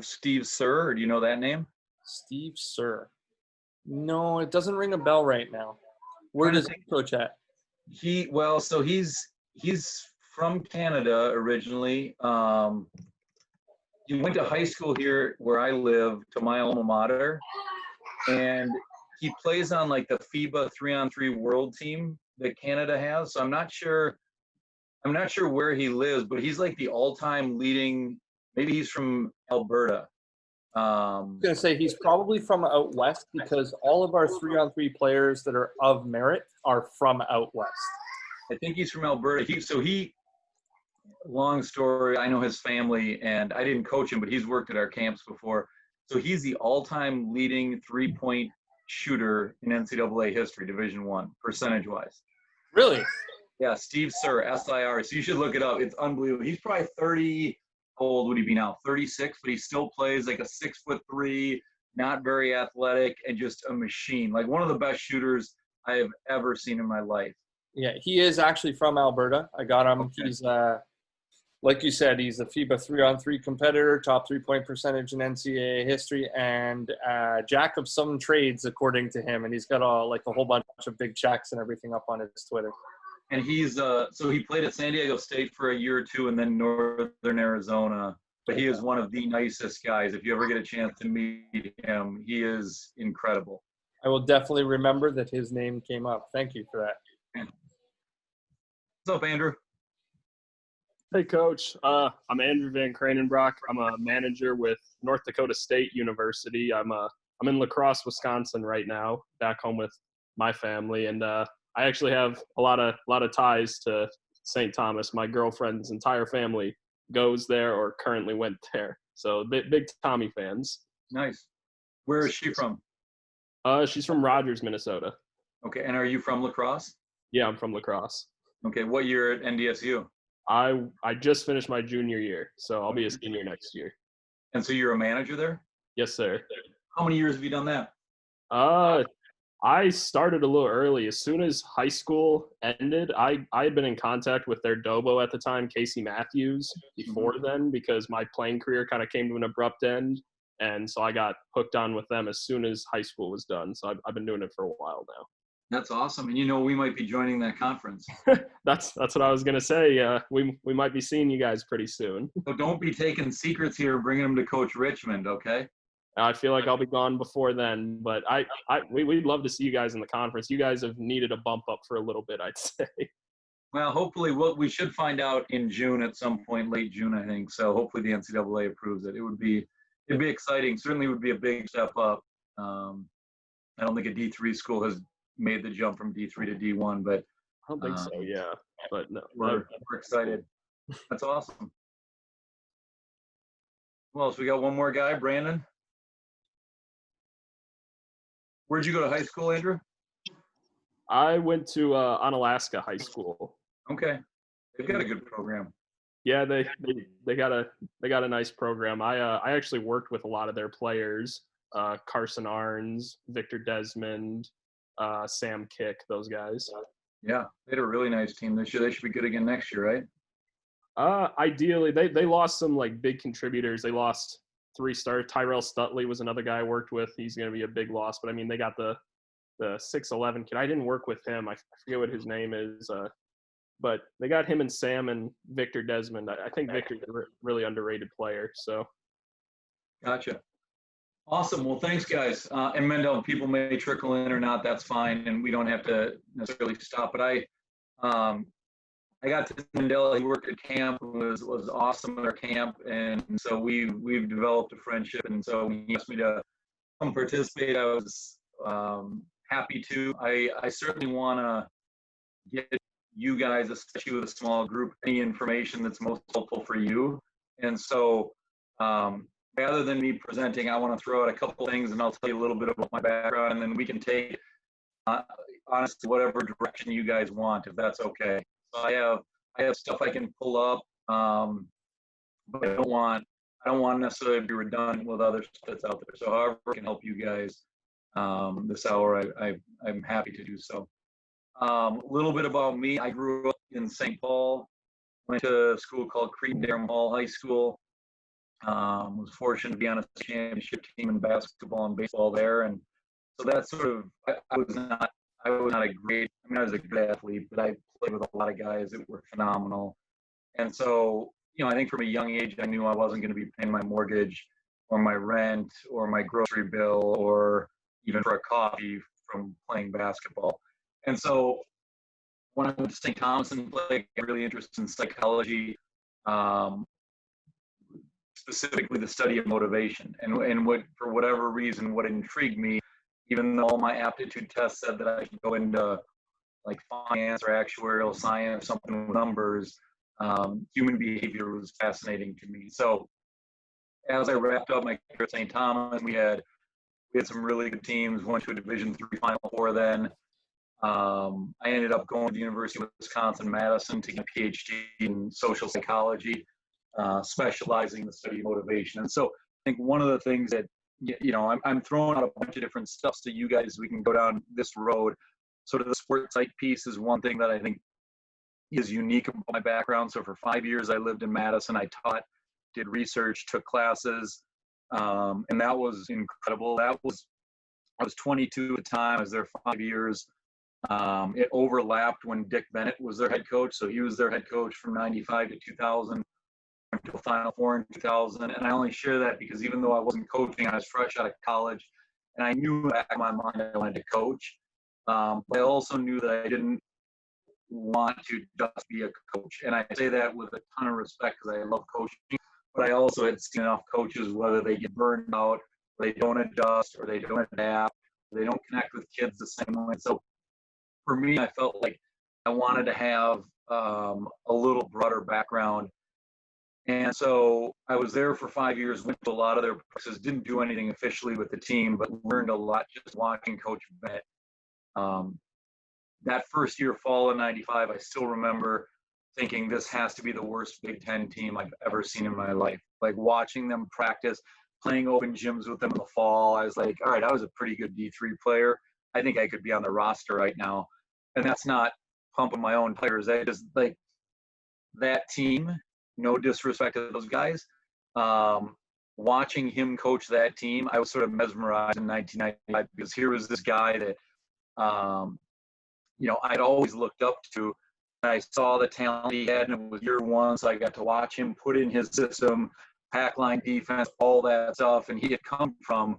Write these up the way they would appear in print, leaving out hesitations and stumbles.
Steve Sir, or do you know that name? Steve Sir. No, it doesn't ring a bell right now. Where Trying to does he coach at? So he's from Canada originally. He went to high school here where I live, to my alma mater, and he plays on like the FIBA 3-on-3 world team that Canada has. So I'm not sure where he lives, but he's like the all-time leading. Maybe he's from Alberta. I'm going to say he's probably from out west because all of our 3-on-3 players that are of merit are from out west. I think he's from Alberta. Long story, I know his family, and I didn't coach him, but he's worked at our camps before. So he's the all-time leading three-point shooter in NCAA history, Division I, percentage-wise. Really? Yeah, Steve Sir, S-I-R. So you should look it up. It's unbelievable. He's probably 30. How old would he be now? 36, but he still plays like a 6'3", not very athletic, and just a machine. Like one of the best shooters I have ever seen in my life. Yeah, he is actually from Alberta. I got him. Okay. He's like you said, he's a FIBA 3-on-3 competitor, top 3-point percentage in NCAA history, and jack of some trades, according to him. And he's got a whole bunch of big checks and everything up on his Twitter. And he's so he played at San Diego State for a year or two, and then Northern Arizona. But he is one of the nicest guys. If you ever get a chance to meet him, he is incredible. I will definitely remember that his name came up. Thank you for that. What's up, Andrew? Hey, Coach. I'm Andrew Van Kranenbrock. I'm a manager with North Dakota State University. I'm in La Crosse, Wisconsin right now, back home with my family, and I actually have a lot of ties to St. Thomas. My girlfriend's entire family goes there or currently went there, so big Tommy fans. Nice. Where is she from? She's from Rogers, Minnesota. Okay, and are you from La Crosse? Yeah, I'm from La Crosse. Okay, what year at NDSU? I just finished my junior year, so I'll be a senior next year. And so you're a manager there? Yes, sir. How many years have you done that? I started a little early. As soon as high school ended, I had been in contact with their Dobo at the time, Casey Matthews, before then, because my playing career kind of came to an abrupt end. And so I got hooked on with them as soon as high school was done. So I've been doing it for a while now. That's awesome. And we might be joining that conference. That's what I was going to say. We might be seeing you guys pretty soon. So don't be taking secrets here, bringing them to Coach Richmond, okay? I feel like I'll be gone before then, but we'd love to see you guys in the conference. You guys have needed a bump up for a little bit, I'd say. Well, hopefully we should find out in June at some point, late June, I think. So hopefully the NCAA approves it. It'd be exciting. Certainly would be a big step up. I don't think a D3 school has made the jump from D3 to D1, but I don't think so. Yeah, but no, we're excited. That's awesome. Who else? We got one more guy, Brandon. Where'd you go to high school, Andrew? I went to Onalaska High School. Okay, they've got a good program. Yeah, they got a nice program. I actually worked with a lot of their players, Carson Arns, Victor Desmond, Sam Kick, those guys. Yeah, they had a really nice team this year. They should be good again next year, right? Ideally, they lost some like big contributors. They lost 3-star. Tyrell Stutley was another guy I worked with. He's going to be a big loss. But I mean, they got the 6'11" kid. I didn't work with him. I forget what his name is. But they got him and Sam and Victor Desmond. I think Victor's a really underrated player. So. Gotcha. Awesome. Well, thanks, guys. And Mendel, people may trickle in or not. That's fine, and we don't have to necessarily stop. But I got to Mendel. He worked at camp. Was awesome at our camp, and so we've developed a friendship. And so when he asked me to come participate, I was happy to. I certainly want to get you guys, especially with a small group, any information that's most helpful for you. And so. Rather than me presenting, I want to throw out a couple things, and I'll tell you a little bit about my background, and then we can take, honestly, whatever direction you guys want, if that's okay. So I have stuff I can pull up, but I don't want necessarily to be redundant with other stuff that's out there. So however I can help you guys this hour, I'm happy to do so. A little bit about me. I grew up in St. Paul, went to a school called Cretin-Derham Hall High School. Was fortunate to be on a championship team in basketball and baseball there, and so that's sort of I was not a great. I mean, I was a good athlete, but I played with a lot of guys that were phenomenal. And so, I think from a young age, I knew I wasn't going to be paying my mortgage or my rent or my grocery bill or even for a coffee from playing basketball. And so when I went to St. Thomas and played, I got really interested in psychology, um, specifically the study of motivation. And what, for whatever reason, what intrigued me, even though all my aptitude tests said that I should go into like finance or actuarial science, something with numbers, human behavior was fascinating to me. So as I wrapped up my career at St. Thomas, we had some really good teams. Went to a Division III Final Four then. I ended up going to the University of Wisconsin-Madison to get a PhD in social psychology, specializing in the study of motivation. And so I think one of the things that, I'm throwing out a bunch of different stuff so you guys, we can go down this road. Sort of the sports psych piece is one thing that I think is unique about my background. So for 5 years, I lived in Madison. I taught, did research, took classes, and that was incredible. I was 22 at the time. I was there 5 years. It overlapped when Dick Bennett was their head coach. So he was their head coach from 95 to 2000, until Final Four in 2000. And I only share that because even though I wasn't coaching, I was fresh out of college, and I knew in the back of my mind I wanted to coach. But I also knew that I didn't want to just be a coach. And I say that with a ton of respect because I love coaching, but I also had seen enough coaches, whether they get burned out, or they don't adjust, or they don't adapt, or they don't connect with kids the same way. So for me, I felt like I wanted to have a little broader background. And so I was there for 5 years, went to a lot of their practices, didn't do anything officially with the team, but learned a lot just watching Coach Bennett. That first year, fall of 95, I still remember thinking this has to be the worst Big Ten team I've ever seen in my life. Like watching them practice, playing open gyms with them in the fall, I was like, all right, I was a pretty good D3 player. I think I could be on the roster right now. And that's not pumping my own players. I just like that team, no disrespect to those guys. Watching him coach that team, I was sort of mesmerized in 1995 because here was this guy that, I'd always looked up to. I saw the talent he had, and it was year one, so I got to watch him put in his system, pack line defense, all that stuff. And he had come from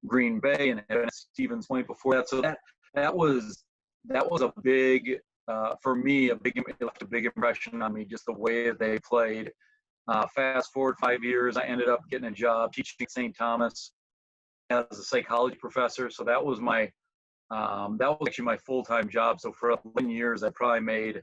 Green Bay and had been at Stevens Point before that. So that was a big, for me, it left a big impression on me, just the way that they played. Fast forward 5 years, I ended up getting a job teaching at St. Thomas as a psychology professor. So that was actually my full-time job. So for 11 years, I probably made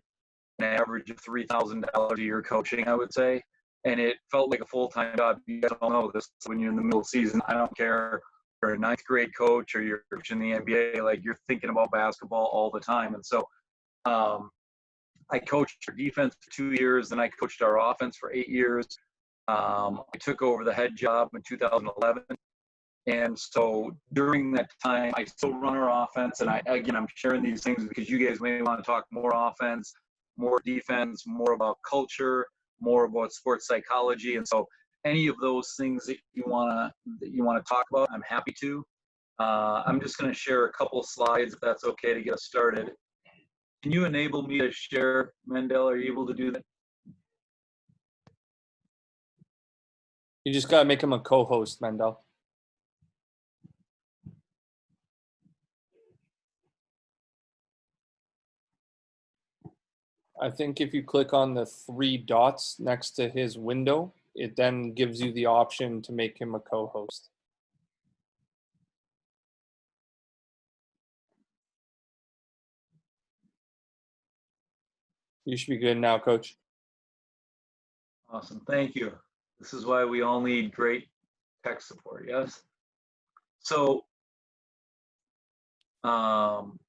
an average of $3,000 a year coaching, I would say. And it felt like a full-time job. You guys all know this when you're in the middle of the season. I don't care if you're a ninth grade coach or you're coaching the NBA, like you're thinking about basketball all the time. And so I coached our defense for 2 years, then I coached our offense for 8 years. I took over the head job in 2011. And so during that time, I still run our offense. And I'm sharing these things because you guys may want to talk more offense, more defense, more about culture, more about sports psychology. And so any of those things that you want to talk about, I'm happy to. I'm just going to share a couple slides, if that's okay, to get us started. Can you enable me to share, Mendel? Are you able to do that? You just got to make him a co-host, Mendel. I think if you click on the 3 dots next to his window, it then gives you the option to make him a co-host. You should be good now, Coach. Awesome. Thank you. This is why we all need great tech support, yes? So, can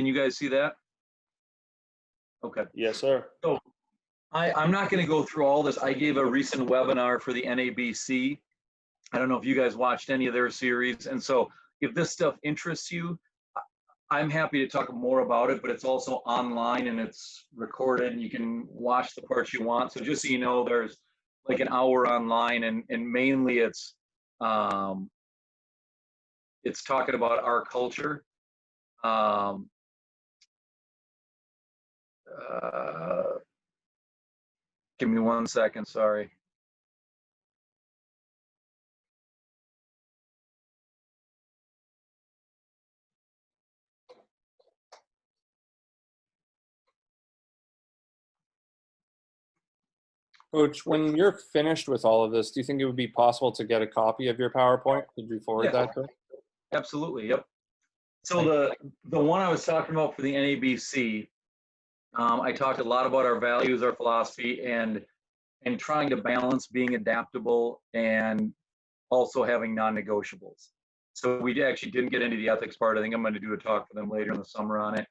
you guys see that? Okay. Yes, sir. So I'm not going to go through all this. I gave a recent webinar for the NABC. I don't know if you guys watched any of their series. And so if this stuff interests you, I'm happy to talk more about it, but it's also online and it's recorded and you can watch the parts you want. So just so you know, there's like an hour online and mainly um, it's talking about our culture. Um, uh, Give me 1 second, sorry. Coach, when you're finished with all of this, do you think it would be possible to get a copy of your PowerPoint? Could you forward Yeah, that to me? absolutely, yep. So the one I was talking about for the NABC, I talked a lot about our values, our philosophy, and trying to balance being adaptable and also having non-negotiables. So we actually didn't get into the ethics part. I think I'm going to do a talk for them later in the summer on it.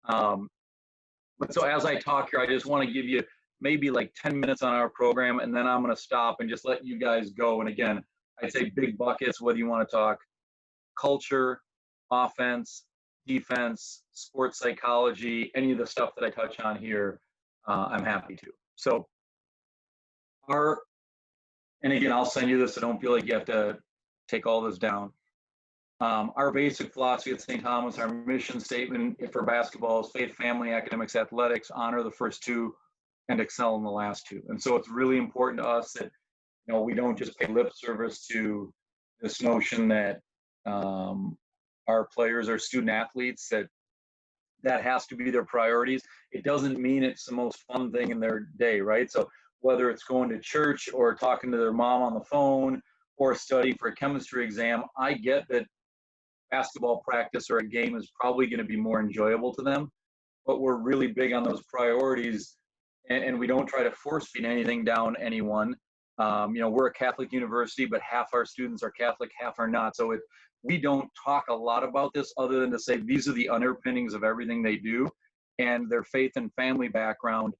But so as I talk here, I just want to give you maybe like 10 minutes on our program, and then I'm going to stop and just let you guys go. And again, I'd say big buckets, whether you want to talk culture, offense, defense, sports psychology, any of the stuff that I touch on here, I'm happy to. So and again, I'll send you this, so don't feel like you have to take all this down. Our basic philosophy at St. Thomas, our mission statement for basketball is faith, family, academics, athletics, honor the first two, and excel in the last two. And so it's really important to us that we don't just pay lip service to this notion that our players are student athletes, that has to be their priorities. It doesn't mean it's the most fun thing in their day, right? So whether it's going to church or talking to their mom on the phone or studying for a chemistry exam, I get that basketball practice or a game is probably going to be more enjoyable to them, but we're really big on those priorities, and we don't try to force feed anything down anyone. We're a Catholic university, but half our students are Catholic, half are not. So we don't talk a lot about this other than to say these are the underpinnings of everything they do and their faith and family background.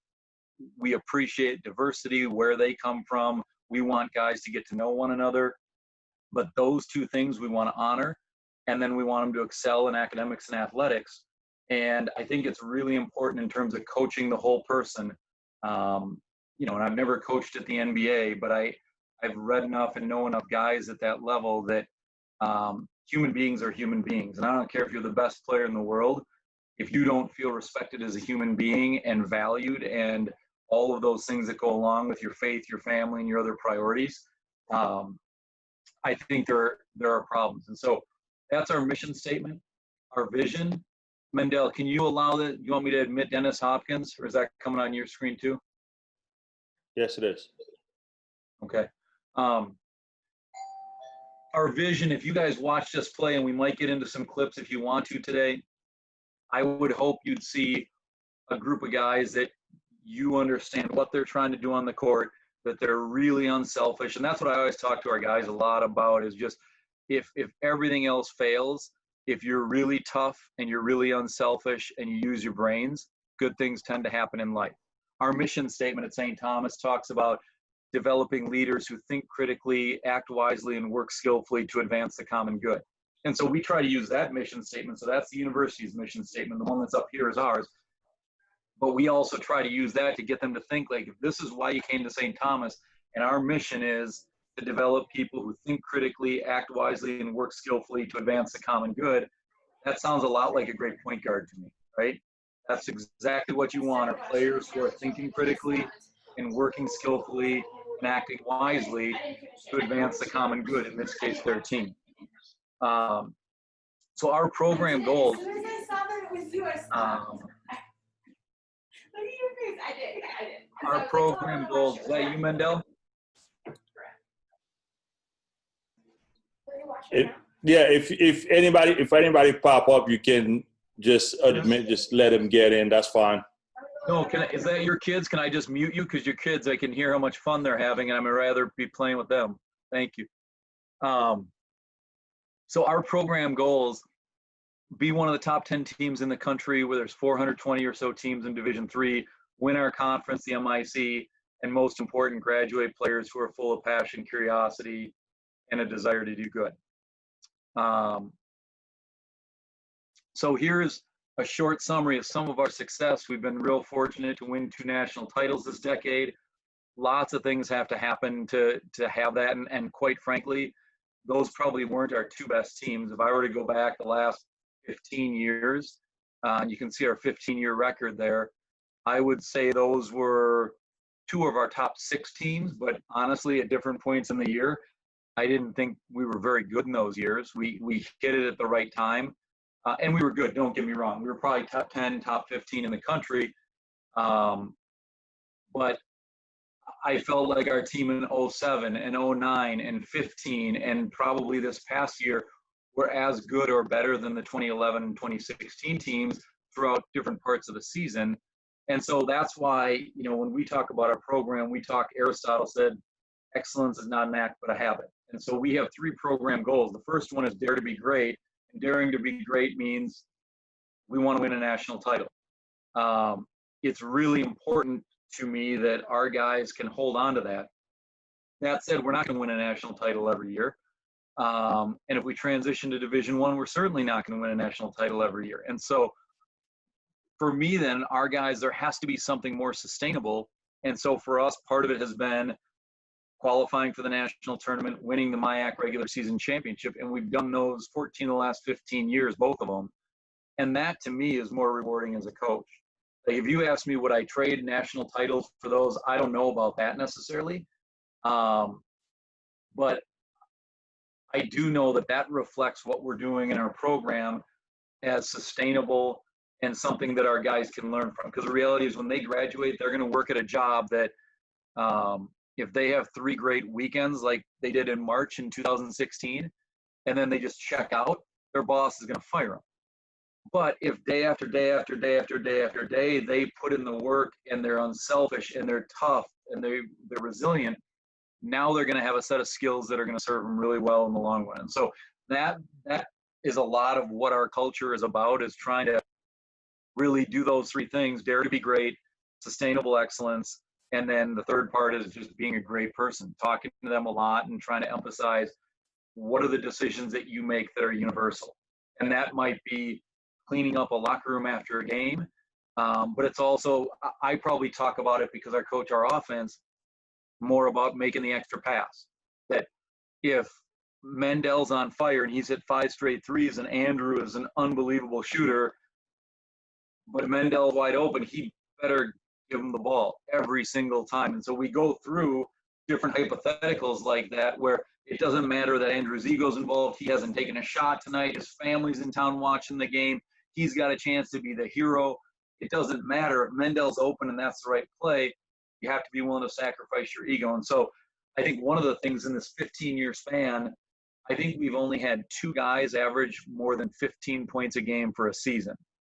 We appreciate diversity, where they come from. We want guys to get to know one another, but those two things we want to honor, and then we want them to excel in academics and athletics. And I think it's really important in terms of coaching the whole person. And I've never coached at the NBA, but I've read enough and know enough guys at that level that human beings are human beings. And I don't care if you're the best player in the world, if you don't feel respected as a human being and valued and all of those things that go along with your faith, your family, and your other priorities, I think there are problems. And so that's our mission statement, our vision. Mendel, can you allow that? You want me to admit Dennis Hopkins, or is that coming on your screen too? Yes, it is. Okay. Our vision, if you guys watch this play, and we might get into some clips if you want to today, I would hope you'd see a group of guys that you understand what they're trying to do on the court, that they're really unselfish. And that's what I always talk to our guys a lot about, is just if everything else fails, if you're really tough and you're really unselfish and you use your brains, good things tend to happen in life. Our mission statement at St. Thomas talks about developing leaders who think critically, act wisely, and work skillfully to advance the common good. And so we try to use that mission statement. So that's the university's mission statement. The one that's up here is ours. But we also try to use that to get them to think, like, if this is why you came to St. Thomas, and our mission is to develop people who think critically, act wisely, and work skillfully to advance the common good, that sounds a lot like a great point guard to me, right? That's exactly what you want, are players who are thinking critically and working skillfully and acting wisely to advance the common good, in this case, their team. So our program goals, our program goals, is that you, Mendel? If anybody pop up, you can just admit, just let them get in. That's fine. No, is that your kids? Can I just mute you? Because your kids, I can hear how much fun they're having, and I'd rather be playing with them. Thank you. So our program goals: be one of the top 10 teams in the country, where there's 420 or so teams in Division III, win our conference, the MIC, and most important, graduate players who are full of passion, curiosity, and a desire to do good. So here's a short summary of some of our success. We've been real fortunate to win 2 national titles this decade. Lots of things have to happen to have that, and quite frankly, those probably weren't our 2 best teams. If I were to go back the last 15 years, you can see our 15-year record there. I would say those were 2 of our top 6 teams, but honestly, at different points in the year, I didn't think we were very good in those years. We hit it at the right time, and we were good. Don't get me wrong. We were probably top 10, top 15 in the country, but I felt like our team in 07 and 09 and 15 and probably this past year were as good or better than the 2011 and 2016 teams throughout different parts of the season. And so that's why, when we talk about our program, Aristotle said, excellence is not an act, but a habit. And so we have 3 program goals. The first one is dare to be great. And daring to be great means we want to win a national title. It's really important to me that our guys can hold on to that. That said, we're not going to win a national title every year. And if we transition to Division I, we're certainly not going to win a national title every year. And so for me, then, our guys, there has to be something more sustainable. And so for us, part of it has been qualifying for the national tournament, winning the MIAC regular season championship. And we've done those 14 of the last 15 years, both of them. And that, to me, is more rewarding as a coach. Like, if you ask me, would I trade national titles for those? I don't know about that necessarily. But I do know that reflects what we're doing in our program as sustainable and something that our guys can learn from. Because the reality is when they graduate, they're going to work at a job that if they have 3 great weekends like they did in March in 2016, and then they just check out, their boss is going to fire them. But if day after day after day after day after day, they put in the work and they're unselfish and they're tough and they're resilient, now they're going to have a set of skills that are going to serve them really well in the long run. And so that is a lot of what our culture is about, is trying to really do those 3 things: dare to be great, sustainable excellence, and then the third part is just being a great person, talking to them a lot and trying to emphasize what are the decisions that you make that are universal. And that might be cleaning up a locker room after a game. But it's also, I probably talk about it because I coach our offense more about making the extra pass. That if Mendel's on fire and he's hit 5 straight threes and Andrew is an unbelievable shooter, but Mendel's wide open, he better give him the ball every single time. And so we go through different hypotheticals like that, where it doesn't matter that Andrew's ego's involved. He hasn't taken a shot tonight. His family's in town watching the game. He's got a chance to be the hero. It doesn't matter. If Mendel's open and that's the right play, you have to be willing to sacrifice your ego. And so I think one of the things in this 15-year span, I think we've only had 2 guys average more than 15 points a game for a season.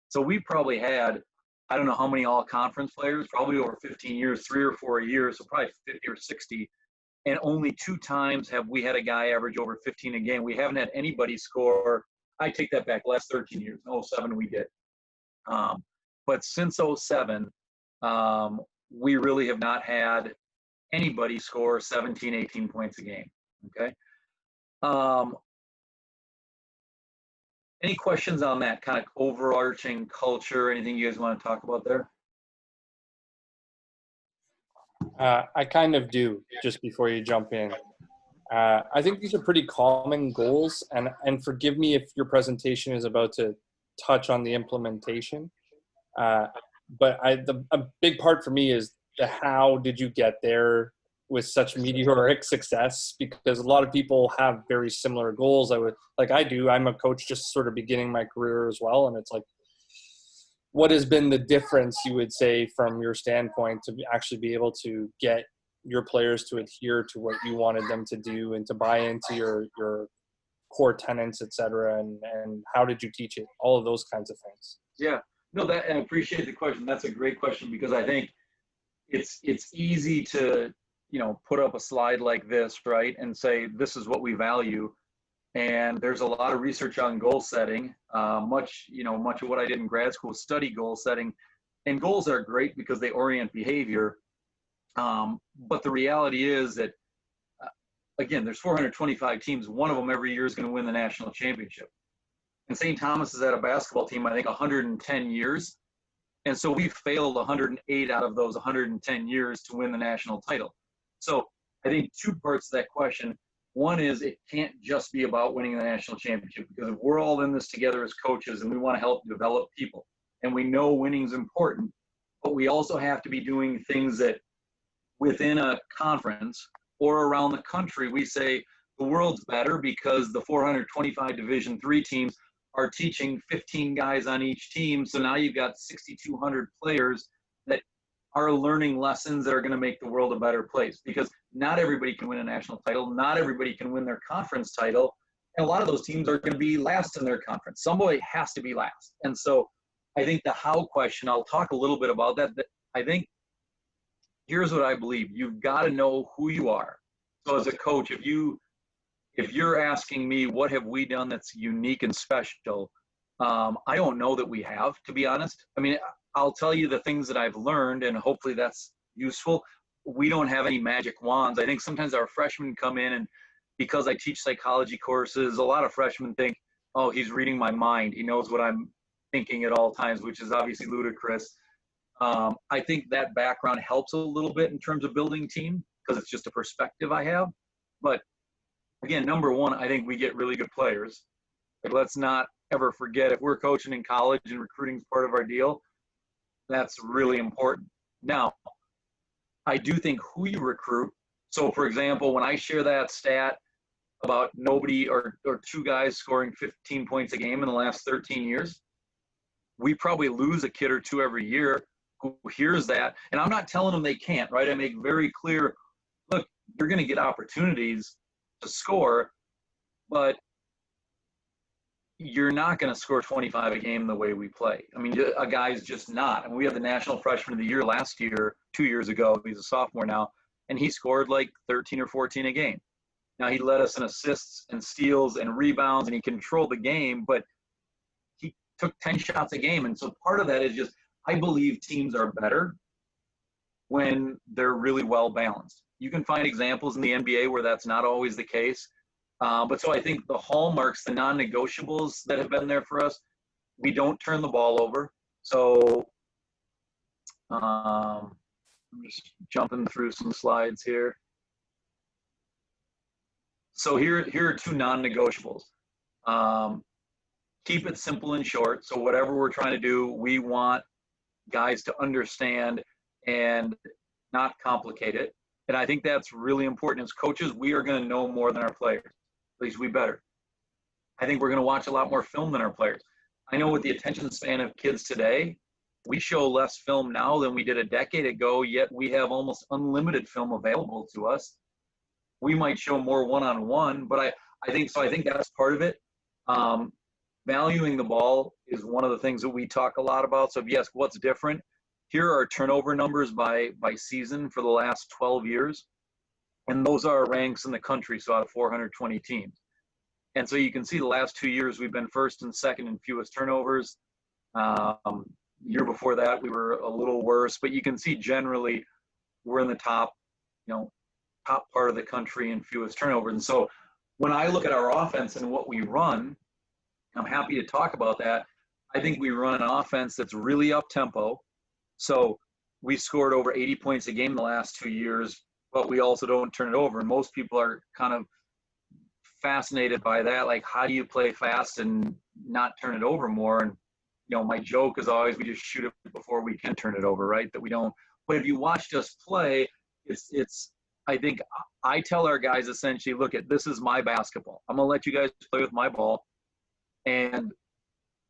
So we probably had, I don't know how many all-conference players, probably over 15 years, 3 or 4 a year, so probably 50 or 60. And only 2 times have we had a guy average over 15 a game. We haven't had anybody score. I take that back. Last 13 years. In 07 we did. But since 07, we really have not had anybody score 17, 18 points a game. Okay. Any questions on that kind of overarching culture? Anything you guys want to talk about there? I kind of do, just before you jump in. I think these are pretty common goals, and forgive me if your presentation is about to touch on the implementation. But a big part for me is the how did you get there with such meteoric success? Because a lot of people have very similar goals. I'm a coach just sort of beginning my career as well, and it's like, what has been the difference, you would say, from your standpoint, to actually be able to get your players to adhere to what you wanted them to do and to buy into your core tenets, et cetera, and how did you teach it? All of those kinds of things. Yeah, no, I appreciate the question. That's a great question, because I think it's easy to, put up a slide like this, right, and say, this is what we value. And there's a lot of research on goal setting. Much of what I did in grad school, study goal setting, and goals are great because they orient behavior. But the reality is that, again, there's 425 teams. One of them every year is going to win the national championship. And St. Thomas is at a basketball team, I think, 110 years. And so we failed 108 out of those 110 years to win the national title. So I think two parts to that question. One is it can't just be about winning the national championship, because if we're all in this together as coaches and we want to help develop people, and we know winning's important, but we also have to be doing things that within a conference or around the country, we say the world's better because the 425 Division III teams are teaching 15 guys on each team. So now you've got 6,200 players that are learning lessons that are going to make the world a better place, because not everybody can win a national title. Not everybody can win their conference title. And a lot of those teams are going to be last in their conference. Somebody has to be last. And so I think the how question, I'll talk a little bit about that. I think here's what I believe. You've got to know who you are. So as a coach, if you're asking me, what have we done that's unique and special? I don't know that we have, to be honest. I mean, I'll tell you the things that I've learned, and hopefully that's useful. We don't have any magic wands. I think sometimes our freshmen come in, and because I teach psychology courses, a lot of freshmen think, oh, he's reading my mind. He knows what I'm thinking at all times, which is obviously ludicrous. I think that background helps a little bit in terms of building team, because it's just a perspective I have. But again, number one, I think we get really good players. Like, let's not ever forget, if we're coaching in college and recruiting is part of our deal, that's really important. Now, I do think who you recruit. So, for example, when I share that stat about nobody or two guys scoring 15 points a game in the last 13 years, we probably lose a kid or two every year who hears that. And I'm not telling them they can't, right? I make very clear, look, you're going to get opportunities to score, but you're not going to score 25 a game the way we play. I mean, a guy's just not. And we had the National Freshman of the Year last year, 2 years ago. He's a sophomore now, and he scored like 13 or 14 a game. Now, he led us in assists and steals and rebounds, and he controlled the game, but he took 10 shots a game. And so part of that is just, I believe teams are better when they're really well balanced. You can find examples in the NBA where that's not always the case. But so I think the hallmarks, the non-negotiables that have been there for us, we don't turn the ball over. So I'm just jumping through some slides here. So here are two non-negotiables. Keep it simple and short. So whatever we're trying to do, we want guys to understand and not complicate it. And I think that's really important. As coaches, we are going to know more than our players. At least we better. I think we're going to watch a lot more film than our players. I know with the attention span of kids today, we show less film now than we did a decade ago, yet we have almost unlimited film available to us. We might show more one-on-one, but I think that's part of it. Valuing the ball is one of the things that we talk a lot about. So yes, what's different? Here are turnover numbers by season for the last 12 years. And those are ranks in the country, so out of 420 teams. And so you can see the last 2 years, we've been first and second in fewest turnovers. Year before that, we were a little worse, but you can see generally we're in the top part of the country in fewest turnovers. And so when I look at our offense and what we run, I'm happy to talk about that. I think we run an offense that's really up-tempo. So we scored over 80 points a game in the last 2 years, but we also don't turn it over. And most people are kind of fascinated by that. Like, how do you play fast and not turn it over more? And, my joke is always, we just shoot it before we can turn it over, right? That we don't. But if you watched us play, I think I tell our guys essentially, look, this is my basketball. I'm going to let you guys play with my ball. And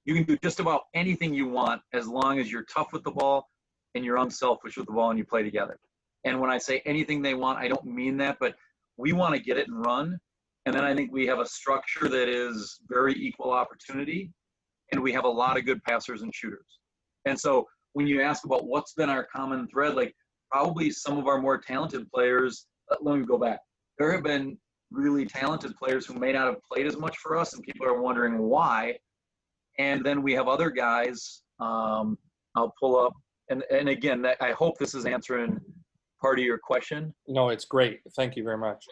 you can do just about anything you want as long as you're tough with the ball and you're unselfish with the ball and you play together. And when I say anything they want, I don't mean that, but we want to get it and run. And then I think we have a structure that is very equal opportunity, and we have a lot of good passers and shooters. And so when you ask about what's been our common thread, like probably some of our more talented players, let me go back. There have been really talented players who may not have played as much for us, and people are wondering why. And then we have other guys, I'll pull up, and again, I hope this is answering part of your question. No, it's great. Thank you very much.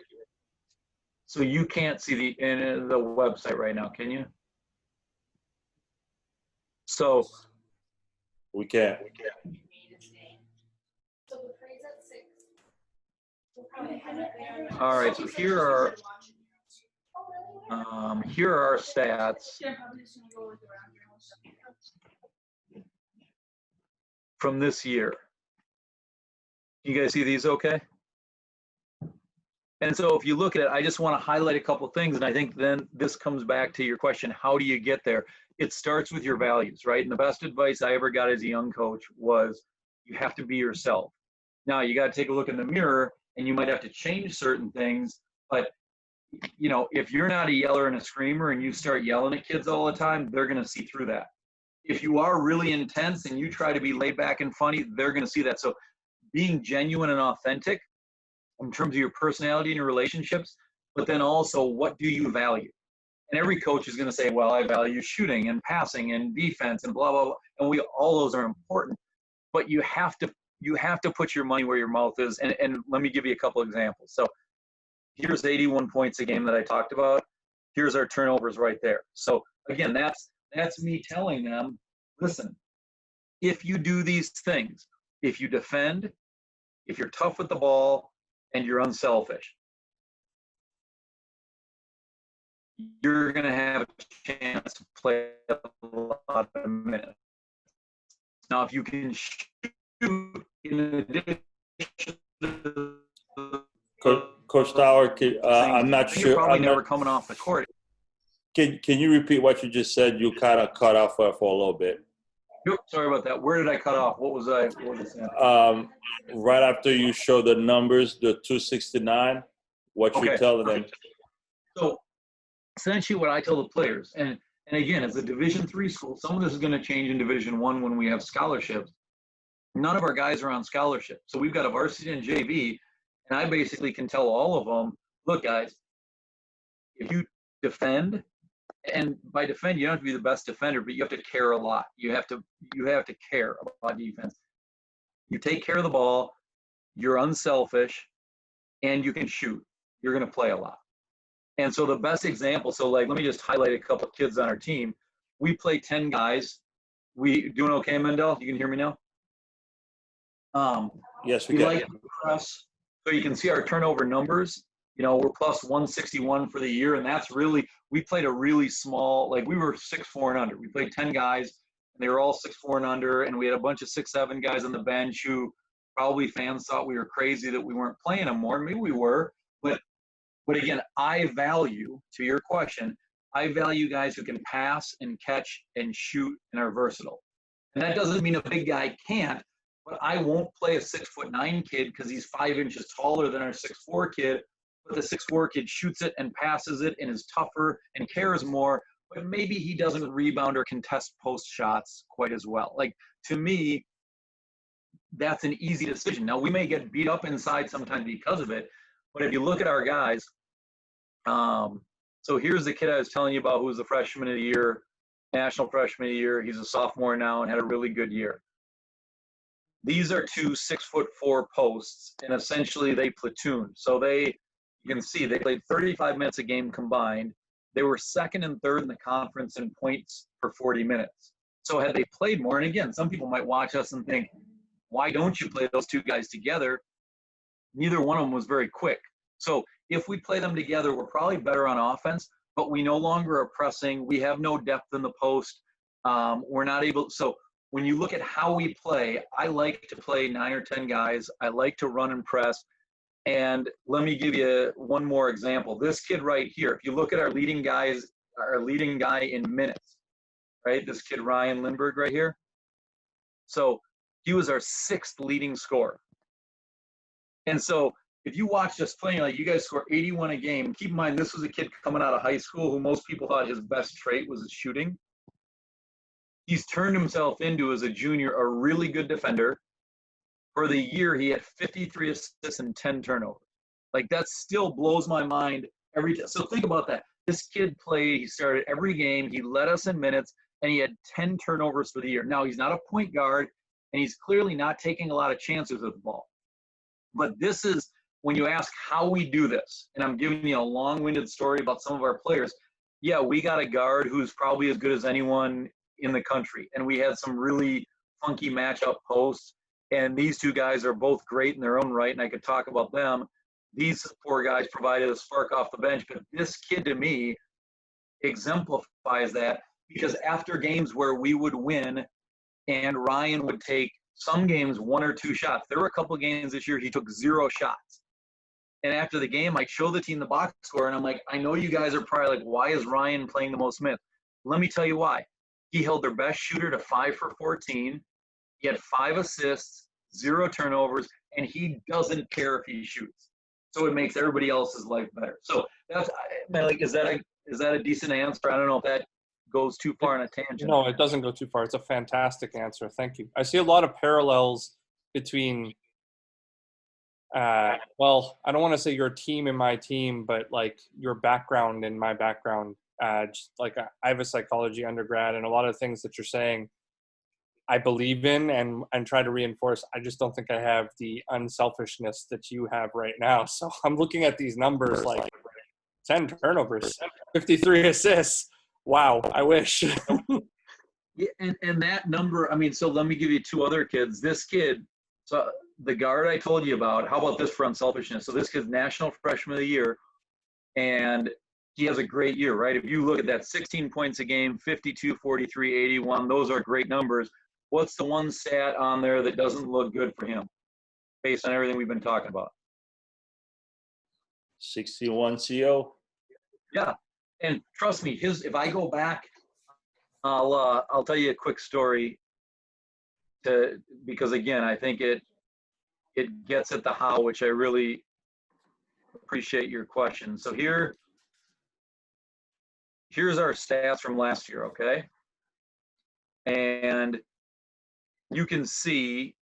So you can't see the website right now, can you? So We can't. all right, so here are our stats from this year. You guys see these okay? And so if you look at it, I just want to highlight a couple things, and I think then this comes back to your question, how do you get there? It starts with your values, right? And the best advice I ever got as a young coach was you have to be yourself. Now, you got to take a look in the mirror, and you might have to change certain things, but you know, if you're not a yeller and a screamer and you start yelling at kids all the time, they're going to see through that. If you are really intense and you try to be laid back and funny, they're going to see that. So being genuine and authentic in terms of your personality and your relationships, but then also what do you value? And every coach is going to say, well, I value shooting and passing and defense and blah, blah, blah. And all those are important, but you have to put your money where your mouth is. And let me give you a couple examples. So here's 81 points a game that I talked about. Here's our turnovers right there. So again, that's me telling them, listen, if you do these things, if you defend, if you're tough with the ball, and you're unselfish, you're going to have a chance to play a lot of minutes. Now, if you can shoot in addition to Coach Tower, I'm not sure. You're probably never coming off the court. Can you repeat what you just said? You kind of cut off for a little bit. Sorry about that. Where did I cut off? What was I saying? Right after you show the numbers, the 269, what you tell them. So essentially what I tell the players, and again, as a Division III school, some of this is going to change in Division I when we have scholarships. None of our guys are on scholarship. So we've got a varsity and JV, and I basically can tell all of them, look, guys, if you defend, and by defend, you don't have to be the best defender, but you have to care a lot. You have to care about defense. You take care of the ball, you're unselfish, and you can shoot. You're going to play a lot. And so the best example, so like, let me just highlight a couple of kids on our team. We play 10 guys. We doing okay, Mendel? You can hear me now? Yes, we can. Like press. So you can see our turnover numbers. You know, we're plus 161 for the year, and that's really, we played a really small, like we were 6'4" and under. We played 10 guys, and they were all 6'4" and under, and we had a bunch of 6'7" guys on the bench who probably fans thought we were crazy that we weren't playing them more. Maybe we were, but again, I value, to your question, I value guys who can pass and catch and shoot and are versatile. And that doesn't mean a big guy can't, but I won't play a 6'9" kid because he's 5 inches taller than our 6'4" kid. But the 6'4" kid shoots it and passes it and is tougher and cares more, but maybe he doesn't rebound or contest post shots quite as well. Like, to me, that's an easy decision. Now, we may get beat up inside sometimes because of it, but if you look at our guys, so here's the kid I was telling you about who was the freshman of the year, national freshman of the year. He's a sophomore now and had a really good year. These are two 6'4" posts, and essentially they platooned. So you can see they played 35 minutes a game combined. They were second and third in the conference in points per 40 minutes. So had they played more, and again, some people might watch us and think, why don't you play those two guys together? Neither one of them was very quick. So if we play them together, we're probably better on offense, but we no longer are pressing. We have no depth in the post. We're not able. So when you look at how we play, I like to play 9 or 10 guys. I like to run and press. And let me give you one more example. This kid right here, if you look at our leading guy in minutes, right? This kid, Ryan Lindbergh right here. So he was our 6th leading scorer. And so if you watched us playing, like you guys score 81 a game, keep in mind, this was a kid coming out of high school who most people thought his best trait was his shooting. He's turned himself into, as a junior, a really good defender. For the year, he had 53 assists and 10 turnovers. Like, that still blows my mind every time. So think about that. This kid played, he started every game, he led us in minutes, and he had 10 turnovers for the year. Now, he's not a point guard, and he's clearly not taking a lot of chances with the ball. But this is, when you ask how we do this, and I'm giving you a long-winded story about some of our players, yeah, we got a guard who's probably as good as anyone in the country. And we had some really funky matchup posts. And these two guys are both great in their own right, and I could talk about them. These four guys provided a spark off the bench, but this kid to me exemplifies that, because after games where we would win and Ryan would take some games 1 or 2 shots, there were a couple games this year he took 0 shots. And after the game, I'd show the team the box score, and I'm like, I know you guys are probably like, why is Ryan playing the most minutes? Let me tell you why. He held their best shooter to 5 for 14. He had 5 assists, 0 turnovers, and he doesn't care if he shoots. So it makes everybody else's life better. So that's, like, is that a decent answer? I don't know if that goes too far on a tangent. No, it doesn't go too far. It's a fantastic answer. Thank you. I see a lot of parallels between, well, I don't want to say your team and my team, but like your background and my background. Just like I have a psychology undergrad, and a lot of things that you're saying I believe in and try to reinforce. I just don't think I have the unselfishness that you have right now. So I'm looking at these numbers like 10 turnovers, 53 assists. Wow, I wish. Yeah, and that number, I mean, so let me give you 2 other kids. This kid, so the guard I told you about, how about this for unselfishness? So this kid's National Freshman of the Year, and he has a great year, right? If you look at that, 16 points a game, 52, 43, 81, those are great numbers. What's the one stat on there that doesn't look good for him based on everything we've been talking about? 61 CO. Yeah, and trust me, if I go back, I'll tell you a quick story because again, I think it gets at the how, which I really appreciate your question. So here's our stats from last year, okay? And you can see,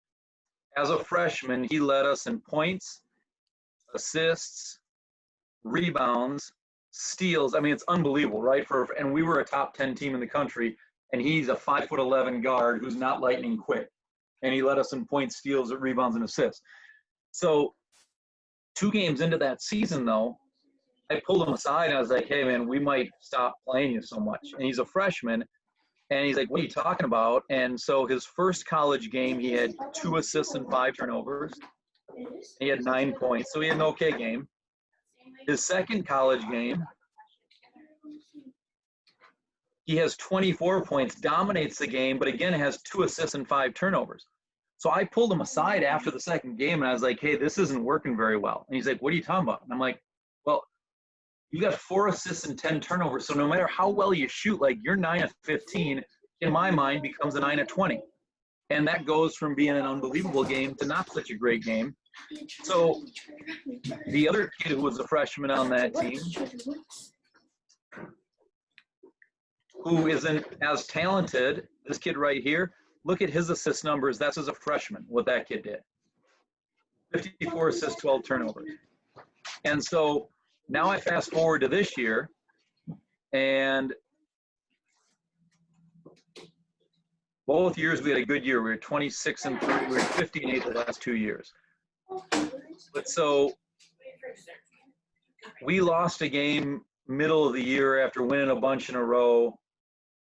as a freshman, he led us in points, assists, rebounds, steals. I mean, it's unbelievable, right? And we were a top 10 team in the country, and he's a 5'11" guard who's not lightning quick. And he led us in points, steals, rebounds, and assists. So 2 games into that season, though, I pulled him aside and I was like, hey, man, we might stop playing you so much. And he's a freshman. And he's like, what are you talking about? And so his first college game, he had 2 assists and 5 turnovers. He had 9 points. So he had an okay game. His second college game, he has 24 points, dominates the game, but again has 2 assists and 5 turnovers. So I pulled him aside after the second game, and I was like, hey, this isn't working very well. And he's like, what are you talking about? And I'm like, well, you got 4 assists and 10 turnovers. So no matter how well you shoot, like your 9 of 15, in my mind, becomes a 9 of 20. And that goes from being an unbelievable game to not such a great game. So the other kid who was a freshman on that team, who isn't as talented, this kid right here, look at his assist numbers. That's as a freshman, what that kid did. 54 assists, 12 turnovers. And so now I fast forward to this year, and both years we had a good year. We were 26 and 3. We were 50 and 8 the last 2 years. But so we lost a game middle of the year after winning a bunch in a row,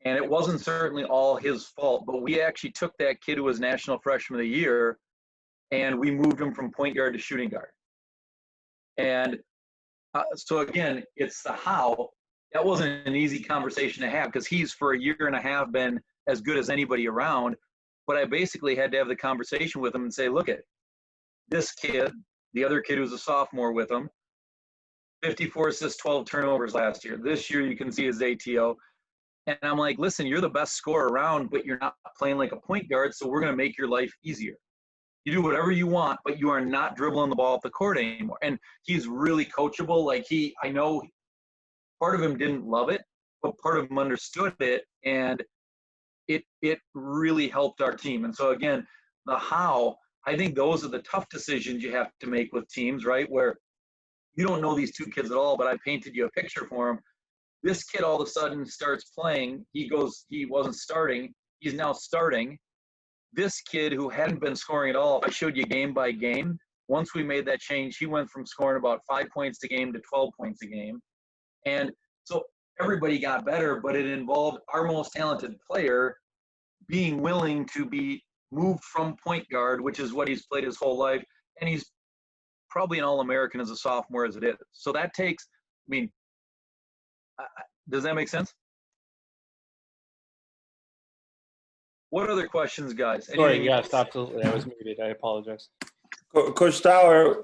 and it wasn't certainly all his fault, but we actually took that kid who was National Freshman of the Year, and we moved him from point guard to shooting guard. And so again, it's the how. That wasn't an easy conversation to have because he's for a year and a half been as good as anybody around. But I basically had to have the conversation with him and say, look at this kid, the other kid who's a sophomore with him, 54 assists, 12 turnovers last year. This year you can see his ATO. And I'm like, listen, you're the best scorer around, but you're not playing like a point guard, so we're going to make your life easier. You do whatever you want, but you are not dribbling the ball up the court anymore. And he's really coachable. Like I know part of him didn't love it, but part of him understood it, and it really helped our team. And so again, the how, I think those are the tough decisions you have to make with teams, right? Where you don't know these 2 kids at all, but I painted you a picture for them. This kid all of a sudden starts playing. He wasn't starting. He's now starting. This kid who hadn't been scoring at all, I showed you game by game. Once we made that change, he went from scoring about 5 points a game to 12 points a game. And so everybody got better, but it involved our most talented player being willing to be moved from point guard, which is what he's played his whole life, and he's probably an All-American as a sophomore as it is. So that takes, I mean, does that make sense? What other questions, guys? Sorry, yes, absolutely. I was muted. I apologize. Coach Tower,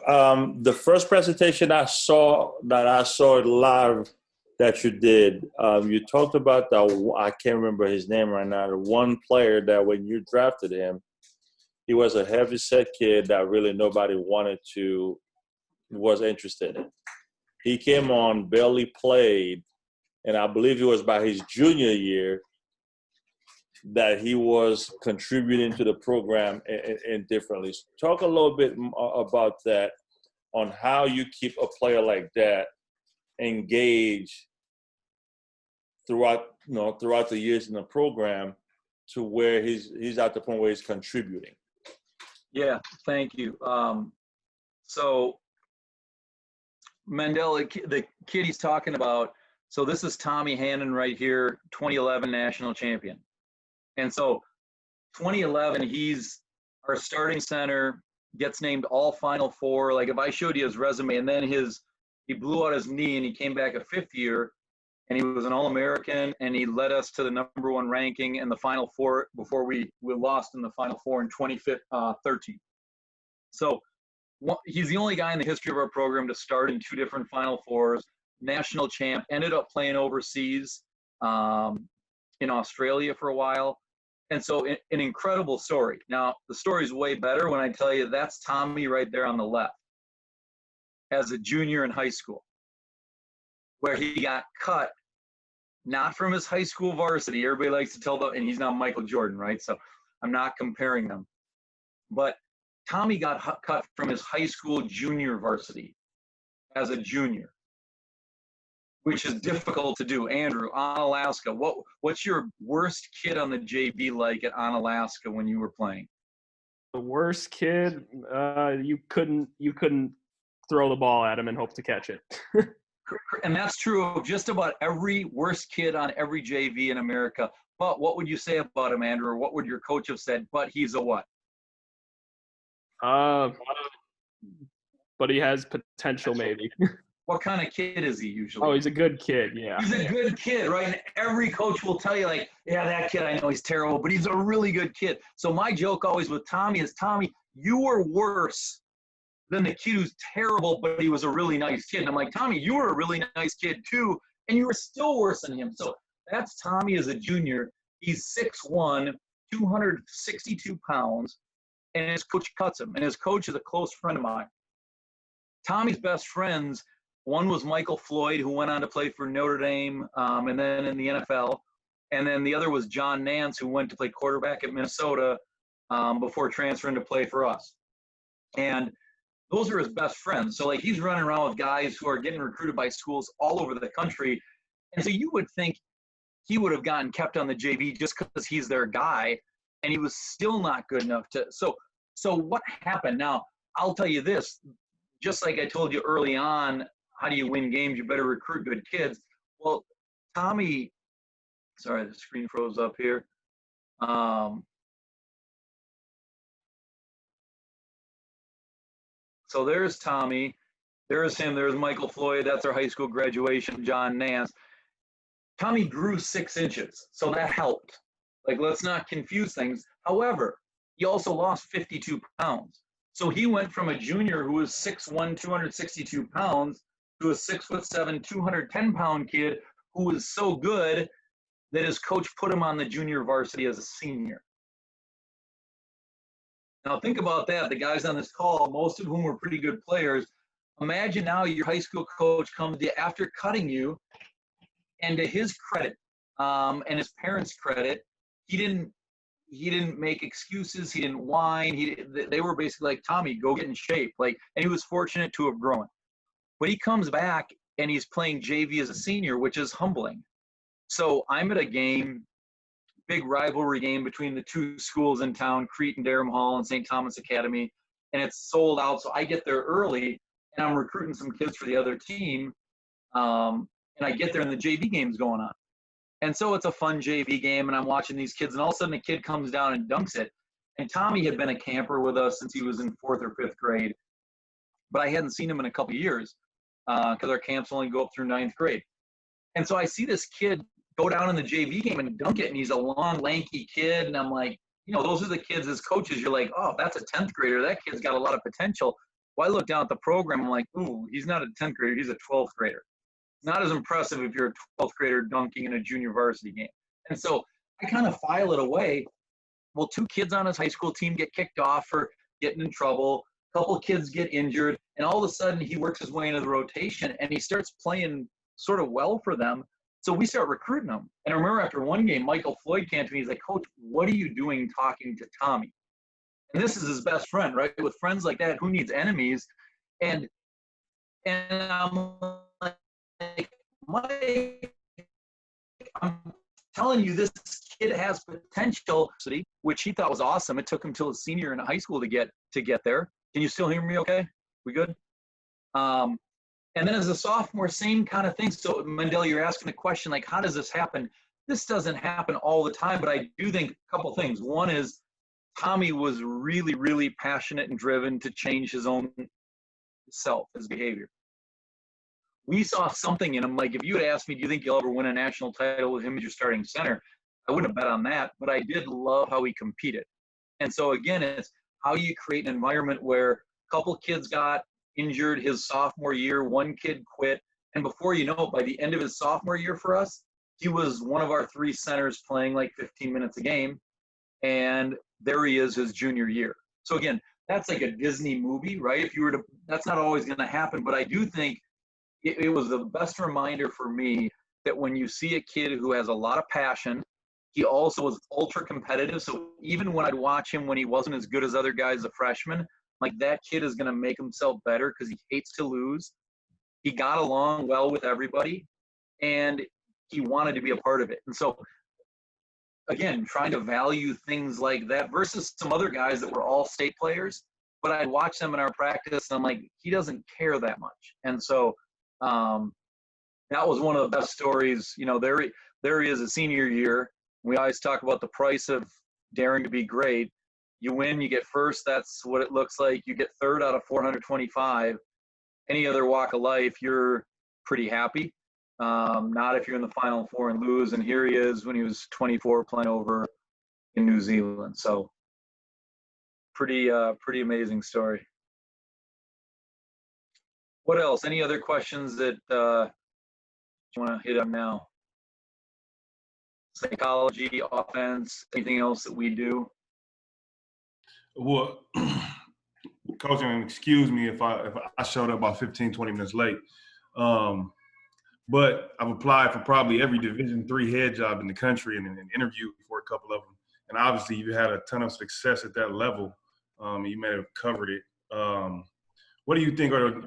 the first presentation I saw live that you did, you talked about I can't remember his name right now, the one player that when you drafted him, he was a heavy-set kid that really nobody was interested in. He came on, barely played, and I believe it was by his junior year that he was contributing to the program in differently. Talk a little bit about that, on how you keep a player like that engaged throughout the years in the program to where he's at the point where he's contributing. Yeah, thank you. So Mendel, the kid he's talking about, so this is Tommy Hannon right here, 2011 national champion. And so 2011, he's our starting center, gets named all Final Four. Like if I showed you his resume, and then he blew out his knee and he came back a fifth year, and he was an All-American, and he led us to the #1 ranking in the Final Four before we lost in the Final Four in 2013. So he's the only guy in the history of our program to start in 2 different Final Fours, national champ, ended up playing overseas in Australia for a while. And so an incredible story. Now, the story's way better when I tell you that's Tommy right there on the left as a junior in high school, where he got cut, not from his high school varsity. Everybody likes to tell and he's not Michael Jordan, right? So I'm not comparing them. But Tommy got cut from his high school junior varsity as a junior, which is difficult to do. Andrew, Onalaska, what's your worst kid on the JV like at Onalaska when you were playing? The worst kid, you couldn't throw the ball at him and hope to catch it. And that's true of just about every worst kid on every JV in America. But what would you say about him, Andrew? Or what would your coach have said? But he's a what? But he has potential, maybe. What kind of kid is he usually? Oh, he's a good kid, yeah. He's a good kid, right? And every coach will tell you, like, yeah, that kid, I know he's terrible, but he's a really good kid. So my joke always with Tommy is, Tommy, you were worse than the kid who's terrible, but he was a really nice kid. And I'm like, Tommy, you were a really nice kid too, and you were still worse than him. So that's Tommy as a junior. He's 6'1", 262 pounds, and his coach cuts him. And his coach is a close friend of mine. Tommy's best friends, one was Michael Floyd, who went on to play for Notre Dame and then in the NFL. And then the other was John Nance, who went to play quarterback at Minnesota before transferring to play for us. And those are his best friends. So, like, he's running around with guys who are getting recruited by schools all over the country. And so you would think he would have gotten kept on the JV just because he's their guy, and he was still not good enough to. So what happened? Now, I'll tell you this. Just like I told you early on, how do you win games? You better recruit good kids. Well, Tommy, sorry, the screen froze up here. So there's Tommy, there's him, there's Michael Floyd, that's our high school graduation, John Nance. Tommy grew 6 inches, so that helped. Like, let's not confuse things. However, he also lost 52 pounds. So he went from a junior who was 6'1", 262 pounds to a 6'7", 210-pound kid who was so good that his coach put him on the junior varsity as a senior. Now think about that. The guys on this call, most of whom were pretty good players. Imagine now your high school coach comes to you after cutting you, and to his credit and his parents' credit, he didn't make excuses. He didn't whine. They were basically like, Tommy, go get in shape. Like, and he was fortunate to have grown. But he comes back and he's playing JV as a senior, which is humbling. So I'm at a game, big rivalry game between the 2 schools in town, Crete and Durham Hall and St. Thomas Academy, and it's sold out. So I get there early, and I'm recruiting some kids for the other team, and I get there and the JV game's going on. And so it's a fun JV game, and I'm watching these kids, and all of a sudden a kid comes down and dunks it. And Tommy had been a camper with us since he was in 4th or 5th grade, but I hadn't seen him in a couple of years because our camps only go up through 9th grade. And so I see this kid go down in the JV game and dunk it, and he's a long, lanky kid, and I'm like, those are the kids as coaches. You're like, oh, that's a 10th grader. That kid's got a lot of potential. Well, I look down at the program. I'm like, ooh, he's not a 10th grader. He's a 12th grader. Not as impressive if you're a 12th grader dunking in a junior varsity game. And so I kind of file it away. Well, 2 kids on his high school team get kicked off for getting in trouble. A couple of kids get injured. And all of a sudden, he works his way into the rotation, and he starts playing sort of well for them. So we start recruiting him. And I remember after one game, Michael Floyd came to me. He's like, Coach, what are you doing talking to Tommy? And this is his best friend, right? With friends like that, who needs enemies? And I'm like, Mike, I'm telling you, this kid has potential, which he thought was awesome. It took him till his senior in high school to get there. Can you still hear me okay? We good? And then as a sophomore, same kind of thing. So Mendel, you're asking the question, like, how does this happen? This doesn't happen all the time, but I do think a couple things. One is Tommy was really, really passionate and driven to change his own self, his behavior. We saw something in him. Like, if you had asked me, do you think you'll ever win a national title with him as your starting center? I wouldn't have bet on that, but I did love how he competed. And so again, it's how you create an environment where a couple kids got injured his sophomore year, one kid quit, and before you know it, by the end of his sophomore year for us, he was one of our 3 centers playing like 15 minutes a game, and there he is his junior year. So again, that's like a Disney movie, right? If you were to, that's not always going to happen, but I do think it was the best reminder for me that when you see a kid who has a lot of passion, he also was ultra competitive. So even when I'd watch him when he wasn't as good as other guys as a freshman, like, that kid is going to make himself better because he hates to lose. He got along well with everybody, and he wanted to be a part of it. And so, again, trying to value things like that versus some other guys that were all state players, but I'd watch them in our practice, and I'm like, he doesn't care that much. And so that was one of the best stories. There he is a senior year. We always talk about the price of daring to be great. You win, you get first, that's what it looks like. You get third out of 425. Any other walk of life, you're pretty happy. Not if you're in the Final Four and lose. And here he is when he was 24 playing over in New Zealand. So pretty amazing story. What else? Any other questions that you want to hit on now? Psychology, offense, anything else that we do? Well, Coach, and excuse me if I showed up about 15, 20 minutes late. But I've applied for probably every Division III head job in the country and interviewed for a couple of them. And obviously you had a ton of success at that level. You may have covered it. What do you think are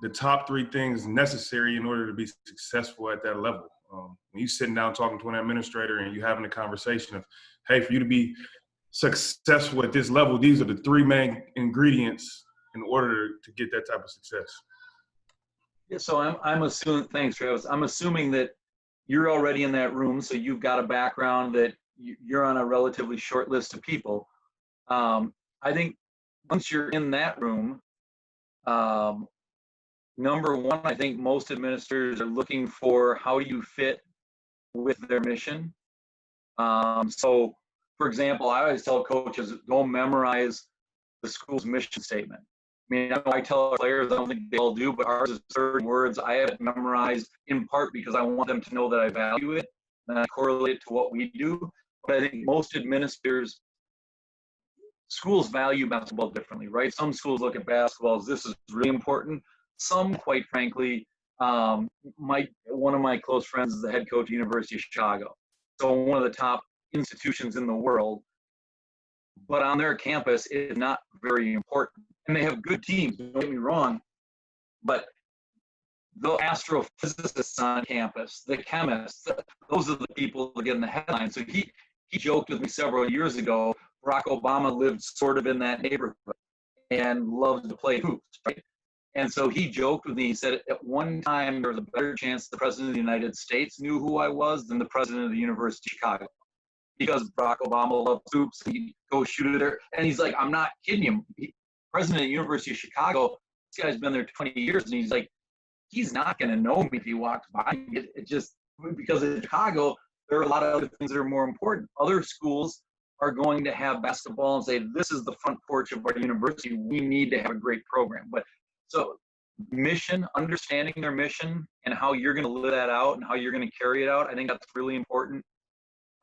the top 3 things necessary in order to be successful at that level? When you're sitting down talking to an administrator and you're having a conversation of, hey, for you to be successful at this level, these are the 3 main ingredients in order to get that type of success. Yeah, so I'm assuming, thanks, Travis. I'm assuming that you're already in that room, so you've got a background that you're on a relatively short list of people. I think once you're in that room, number one, I think most administrators are looking for how do you fit with their mission. So, for example, I always tell coaches, go memorize the school's mission statement. I mean, I tell our players, I don't think they all do, but ours is 30 words. I have it memorized in part because I want them to know that I value it and I correlate it to what we do. But I think most administrators, schools value basketball differently, right? Some schools look at basketball as this is really important. Some, quite frankly, one of my close friends is the head coach at University of Chicago. So one of the top institutions in the world, but on their campus it is not very important. And they have good teams, don't get me wrong, but the astrophysicists on campus, the chemists, those are the people that get in the headlines. So he joked with me several years ago, Barack Obama lived sort of in that neighborhood and loved to play hoops, right? And so he joked with me. He said, at one time, there was a better chance the president of the United States knew who I was than the president of the University of Chicago. Because Barack Obama loves hoops, he'd go shoot it there. And he's like, I'm not kidding you. President of the University of Chicago, this guy's been there 20 years, and he's like, he's not going to know me if he walks by me. It just, because in Chicago, there are a lot of other things that are more important. Other schools are going to have basketball and say, this is the front porch of our university. We need to have a great program. But so mission, understanding their mission and how you're going to live that out and how you're going to carry it out, I think that's really important.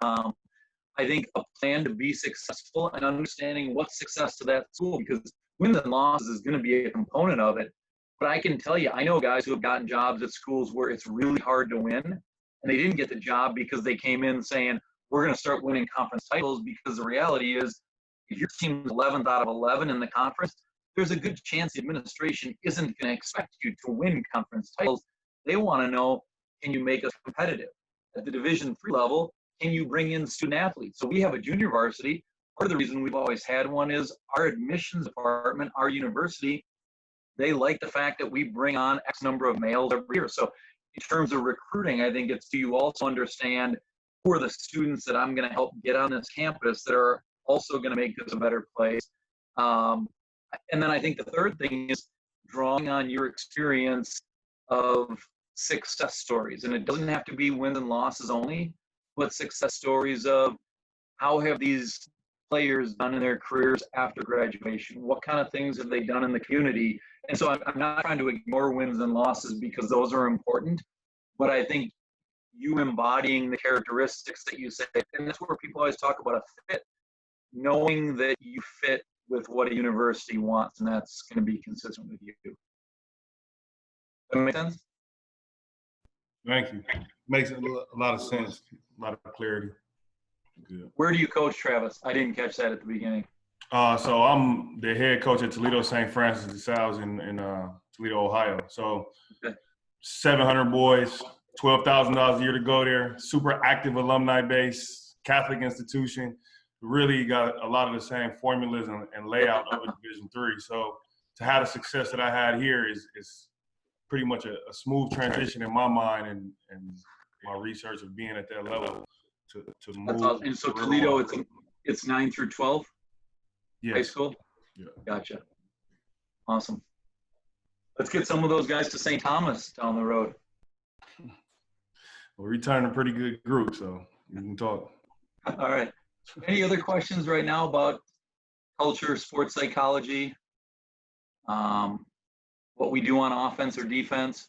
I think a plan to be successful and understanding what's success to that school, because wins and losses is going to be a component of it. But I can tell you, I know guys who have gotten jobs at schools where it's really hard to win, and they didn't get the job because they came in saying, we're going to start winning conference titles, because the reality is, if your team's 11th out of 11 in the conference, there's a good chance the administration isn't going to expect you to win conference titles. They want to know, can you make us competitive? At the Division III level, can you bring in student athletes? So we have a junior varsity. Part of the reason we've always had one is our admissions department, our university, they like the fact that we bring on X number of males every year. So in terms of recruiting, I think it's, do you also understand who are the students that I'm going to help get on this campus that are also going to make this a better place? And then I think the third thing is drawing on your experience of success stories. And it doesn't have to be wins and losses only, but success stories of how have these players done in their careers after graduation? What kind of things have they done in the community? And so I'm not trying to ignore wins and losses, because those are important, but I think you embodying the characteristics that you say, and that's where people always talk about a fit, knowing that you fit with what a university wants, and that's going to be consistent with you. Does that make sense? Thank you. Makes a lot of sense, a lot of clarity. Good. Where do you coach, Travis? I didn't catch that at the beginning. So I'm the head coach at Toledo St. Francis de Sales in Toledo, Ohio. So 700 boys, $12,000 a year to go there. Super active alumni base, Catholic institution. Really got a lot of the same formulas and layout of a Division III. So to have the success that I had here is pretty much a smooth transition in my mind and my research of being at that level to move. That's awesome. And so Toledo, it's 9 through 12? Yes. High school? Yeah. Gotcha. Awesome. Let's get some of those guys to St. Thomas down the road. We're returning a pretty good group, so we can talk. All right. Any other questions right now about culture, sports psychology, what we do on offense or defense?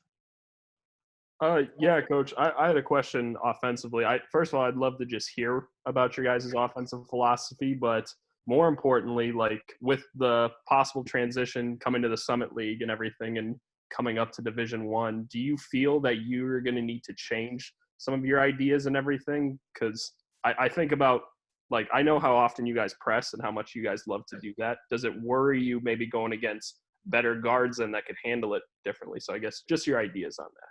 Yeah, Coach. I had a question offensively. First of all, I'd love to just hear about your guys' offensive philosophy, but more importantly, like with the possible transition coming to the Summit League and everything and coming up to Division I, do you feel that you're going to need to change some of your ideas and everything? Because I think about, like, I know how often you guys press and how much you guys love to do that. Does it worry you maybe going against better guards and that could handle it differently? So I guess just your ideas on that.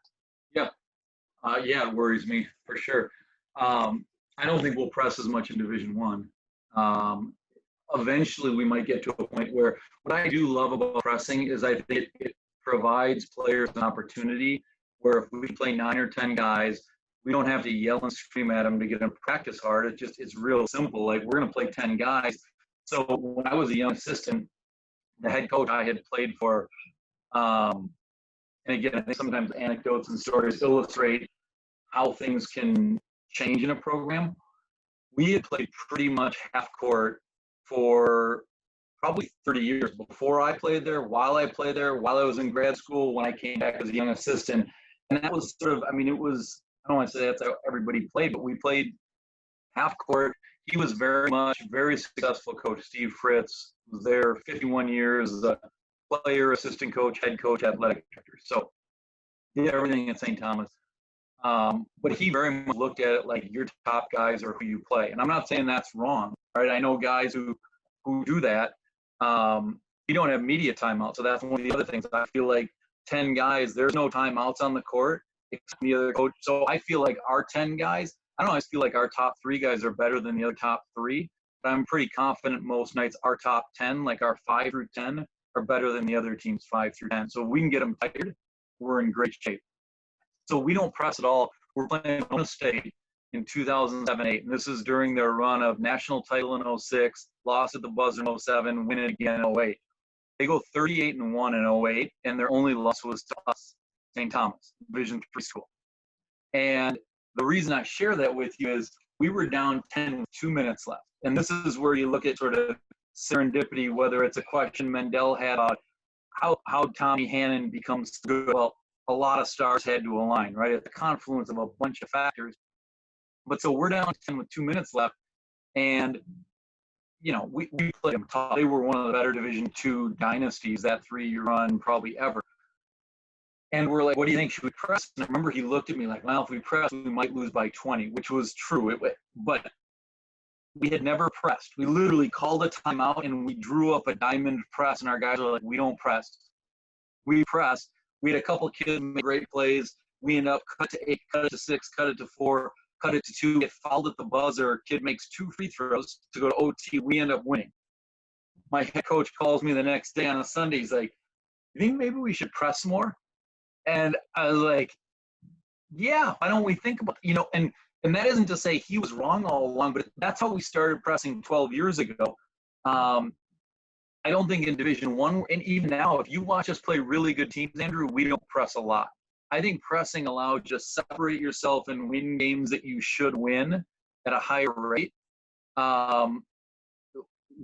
Yeah, it worries me for sure. I don't think we'll press as much in Division I. Eventually, we might get to a point where what I do love about pressing is I think it provides players an opportunity where if we play 9 or 10 guys, we don't have to yell and scream at them to get them to practice hard. It's real simple. Like, we're going to play 10 guys. So when I was a young assistant, the head coach I had played for, and again, I think sometimes anecdotes and stories illustrate how things can change in a program. We had played pretty much half court for probably 30 years before I played there, while I played there, while I was in grad school, when I came back as a young assistant. And that was sort of, I mean, it was, I don't want to say that's how everybody played, but we played half court. He was very successful coach. Steve Fritz was there 51 years as a player, assistant coach, head coach, athletic director. So he did everything at St. Thomas. But he very much looked at it like your top guys are who you play. And I'm not saying that's wrong, right? I know guys who do that. You don't have media timeout. So that's one of the other things. I feel like 10 guys, there's no timeouts on the court except the other coach. So I feel like our 10 guys, I don't always feel like our top 3 guys are better than the other top 3. But I'm pretty confident most nights our top 10, like our 5 through 10, are better than the other teams 5 through 10. So if we can get them tired, we're in great shape. So we don't press at all. We're playing Arizona State in 2007-8, and this is during their run of national title in 06, lost at the buzzer in 07, win it again in 08. They go 38-1 in 08, and their only loss was to us, St. Thomas, Division III school. And the reason I share that with you is we were down 10 with 2 minutes left. And this is where you look at sort of serendipity, whether it's a question Mendel had about how Tommy Hannon becomes good. Well, a lot of stars had to align, right? At the confluence of a bunch of factors. But so we're down 10 with 2 minutes left. And, you know, we played them tough. They were one of the better Division II dynasties that 3-year run probably ever. And we're like, what do you think? Should we press? And I remember he looked at me like, well, if we press, we might lose by 20, which was true. But we had never pressed. We literally called a timeout and we drew up a diamond press, and our guys were like, we don't press. We pressed. We had a couple of kids make great plays. We end up cut to 8, cut it to 6, cut it to 4, cut it to 2, get fouled at the buzzer. Kid makes 2 free throws to go to OT. We end up winning. My head coach calls me the next day on a Sunday. He's like, you think maybe we should press more? And I was like, yeah, why don't we think about, you know, and that isn't to say he was wrong all along, but that's how we started pressing 12 years ago. I don't think in Division I, and even now, if you watch us play really good teams, Andrew, we don't press a lot. I think pressing allows you to separate yourself and win games that you should win at a higher rate. We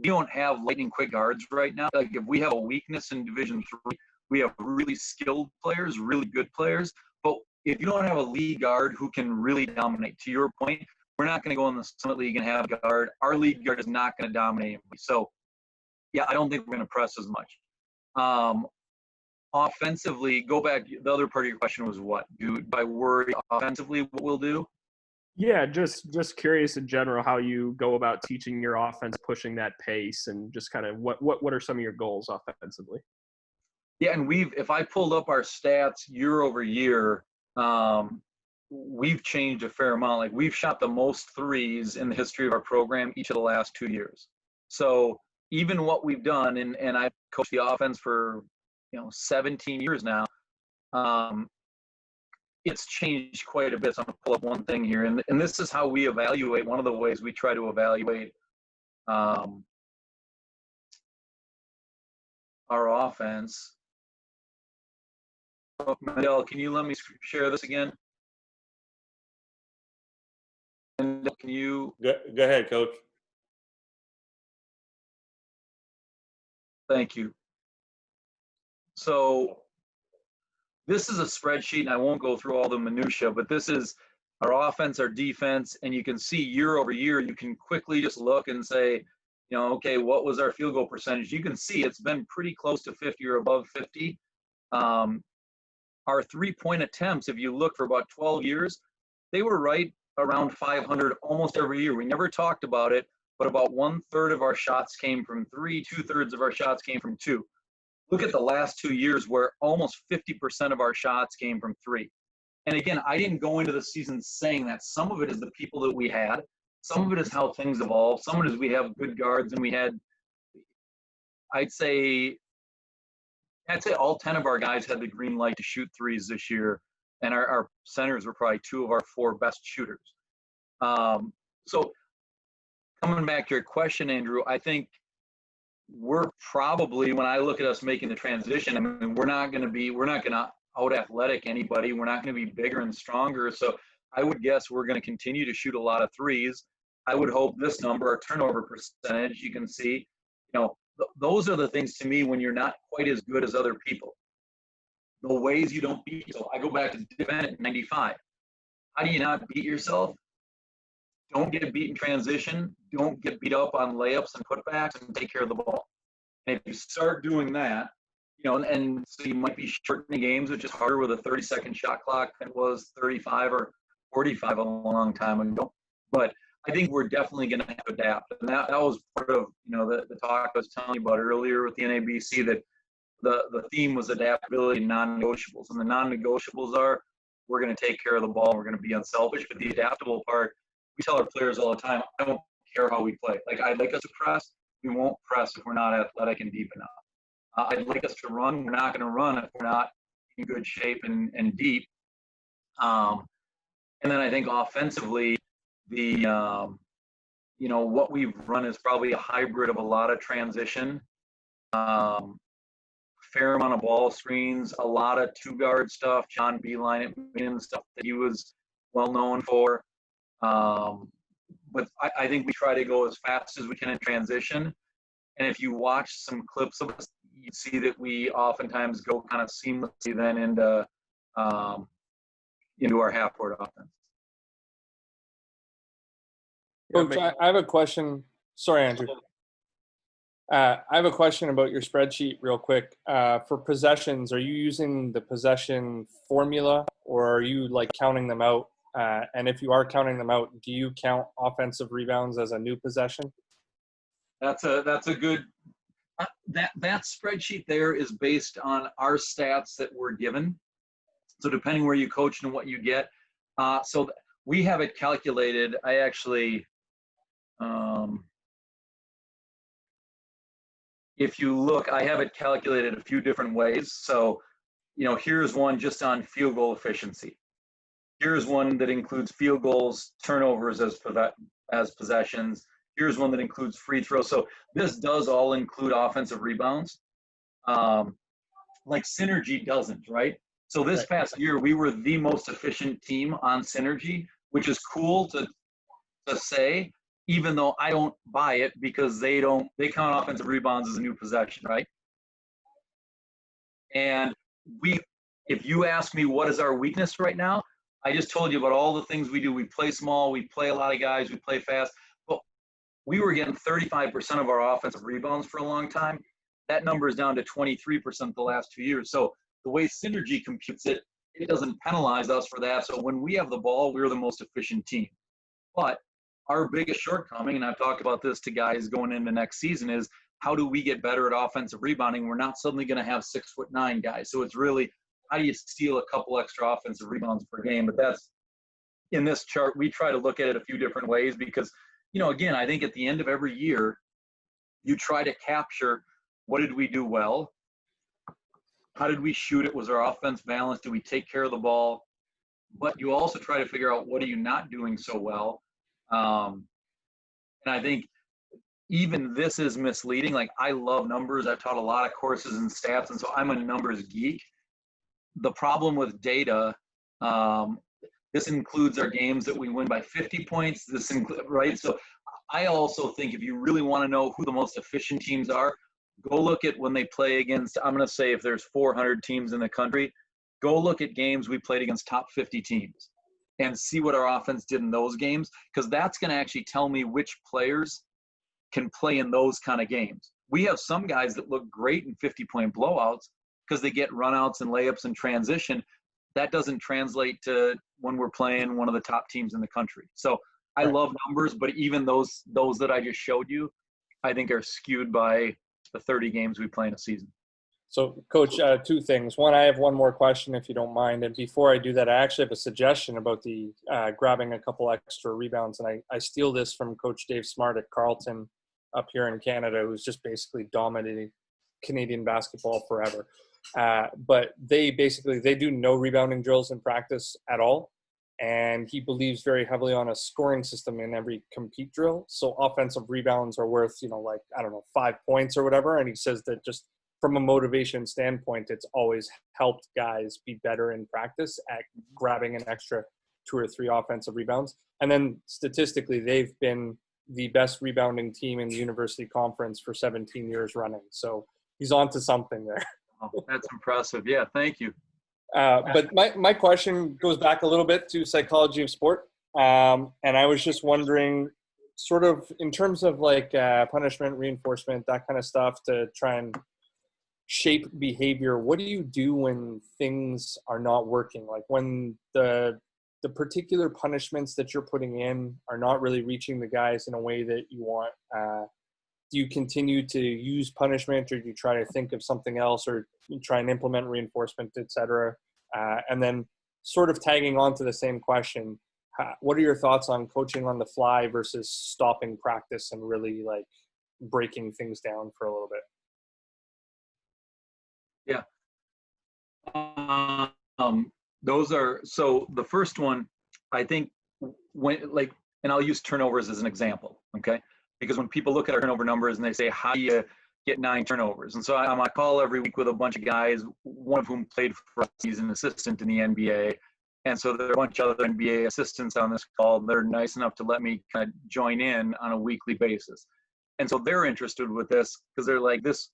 don't have lightning quick guards right now. Like if we have a weakness in Division III, we have really skilled players, really good players. But if you don't have a lead guard who can really dominate, to your point, we're not going to go in the Summit League and have a guard. Our lead guard is not going to dominate anybody. So, yeah, I don't think we're going to press as much. Offensively, go back. The other part of your question was what? Do I worry offensively what we'll do? Yeah, just curious in general how you go about teaching your offense, pushing that pace, and just kind of what are some of your goals offensively? Yeah, and if I pulled up our stats year over year, we've changed a fair amount. Like we've shot the most threes in the history of our program each of the last 2 years. So even what we've done, and I've coached the offense for 17 years now, it's changed quite a bit. So I'm gonna pull up one thing here, and this is how we evaluate. One of the ways we try to evaluate our offense. Mendel, can you let me share this again? And can you Go ahead, Coach. Thank you. So this is a spreadsheet, and I won't go through all the minutia, but this is our offense, our defense, and you can see year over year, you can quickly just look and say, okay, what was our field goal percentage? You can see it's been pretty close to 50 or above 50. Our three-point attempts, if you look for about 12 years, they were right around 500 almost every year. We never talked about it, but about 1/3 of our shots came from 3, 2/3 of our shots came from 2. Look at the last 2 years where almost 50% of our shots came from 3. And again, I didn't go into the season saying that. Some of it is the people that we had. Some of it is how things evolve. Some of it is we have good guards, and we had, I'd say all 10 of our guys had the green light to shoot threes this year, and our centers were probably 2 of our 4 best shooters. So coming back to your question, Andrew, I think we're probably, when I look at us making the transition, I mean, we're not going to out athletic anybody. We're not going to be bigger and stronger. So I would guess we're going to continue to shoot a lot of threes. I would hope this number, our turnover percentage, you can see, those are the things to me when you're not quite as good as other people. The ways you don't beat yourself. I go back to defense at 95. How do you not beat yourself? Don't get beat in transition. Don't get beat up on layups and putbacks, and take care of the ball. And if you start doing that, and so you might be shortening games, which is harder with a 30-second shot clock than it was 35 or 45 a long time ago. But I think we're definitely going to have to adapt. And that was part of, the talk I was telling you about earlier with the NABC, that the theme was adaptability and non-negotiables. And the non-negotiables are, we're going to take care of the ball, we're going to be unselfish. But the adaptable part, we tell our players all the time, I don't care how we play. Like, I'd like us to press. We won't press if we're not athletic and deep enough. I'd like us to run. We're not going to run if we're not in good shape and deep. And then I think offensively, what we've run is probably a hybrid of a lot of transition, fair amount of ball screens, a lot of two-guard stuff, John Beeline and stuff that he was well known for. But I think we try to go as fast as we can in transition. And if you watch some clips of us, you see that we oftentimes go kind of seamlessly then into our half-court offense. Coach, I have a question. Sorry, Andrew. I have a question about your spreadsheet real quick. For possessions, are you using the possession formula, or are you like counting them out? And if you are counting them out, do you count offensive rebounds as a new possession? That's a good that spreadsheet there is based on our stats that we're given. So depending where you coach and what you get, so we have it calculated. I actually, if you look, I have it calculated a few different ways. So, here's one just on field goal efficiency. Here's one that includes field goals, turnovers as possessions. Here's one that includes free throws. So this does all include offensive rebounds. Like Synergy doesn't, right? So this past year, we were the most efficient team on Synergy, which is cool to say, even though I don't buy it because they count offensive rebounds as a new possession, right? And if you ask me what is our weakness right now, I just told you about all the things we do. We play small, we play a lot of guys, we play fast. But we were getting 35% of our offensive rebounds for a long time. That number is down to 23% the last 2 years. So the way Synergy computes it, it doesn't penalize us for that. So when we have the ball, we're the most efficient team. But our biggest shortcoming, and I've talked about this to guys going into next season, is how do we get better at offensive rebounding? We're not suddenly going to have 6'9" guys. So it's really, how do you steal a couple extra offensive rebounds per game? But that's, in this chart, we try to look at it a few different ways because, again, I think at the end of every year, you try to capture what did we do well? How did we shoot it? Was our offense balanced? Did we take care of the ball? But you also try to figure out what are you not doing so well? And I think even this is misleading. Like, I love numbers. I've taught a lot of courses and stats, and so I'm a numbers geek. The problem with data, this includes our games that we win by 50 points. Right? So I also think if you really want to know who the most efficient teams are, go look at when they play against, I'm going to say if there's 400 teams in the country, go look at games we played against top 50 teams and see what our offense did in those games, because that's going to actually tell me which players can play in those kind of games. We have some guys that look great in 50-point blowouts because they get runouts and layups and transition. That doesn't translate to when we're playing one of the top teams in the country. So I love numbers, but even those that I just showed you, I think are skewed by the 30 games we play in a season. So, Coach, two things. One, I have one more question, if you don't mind. And before I do that, I actually have a suggestion about the grabbing a couple extra rebounds. And I steal this from Coach Dave Smart at Carleton up here in Canada, who's just basically dominating Canadian basketball forever. But they do no rebounding drills in practice at all. And he believes very heavily on a scoring system in every compete drill. So offensive rebounds are worth, 5 points or whatever. And he says that just from a motivation standpoint, it's always helped guys be better in practice at grabbing an extra 2 or 3 offensive rebounds. And then statistically, they've been the best rebounding team in the University Conference for 17 years running. So he's on to something there. Oh, that's impressive. Yeah, thank you. But my question goes back a little bit to psychology of sport. And I was just wondering, sort of in terms of like punishment, reinforcement, that kind of stuff to try and shape behavior, what do you do when things are not working? Like when the particular punishments that you're putting in are not really reaching the guys in a way that you want. Do you continue to use punishment, or do you try to think of something else, or you try and implement reinforcement, et cetera? And then sort of tagging on to the same question, what are your thoughts on coaching on the fly versus stopping practice and really like breaking things down for a little bit? Yeah. Those are, so the first one, I think when like, and I'll use turnovers as an example, okay? Because when people look at our turnover numbers and they say, how do you get 9 turnovers? And so I'm on a call every week with a bunch of guys, one of whom played for us. He's an assistant in the NBA. And so there are a bunch of other NBA assistants on this call. They're nice enough to let me kind of join in on a weekly basis. And so they're interested with this because they're like, this,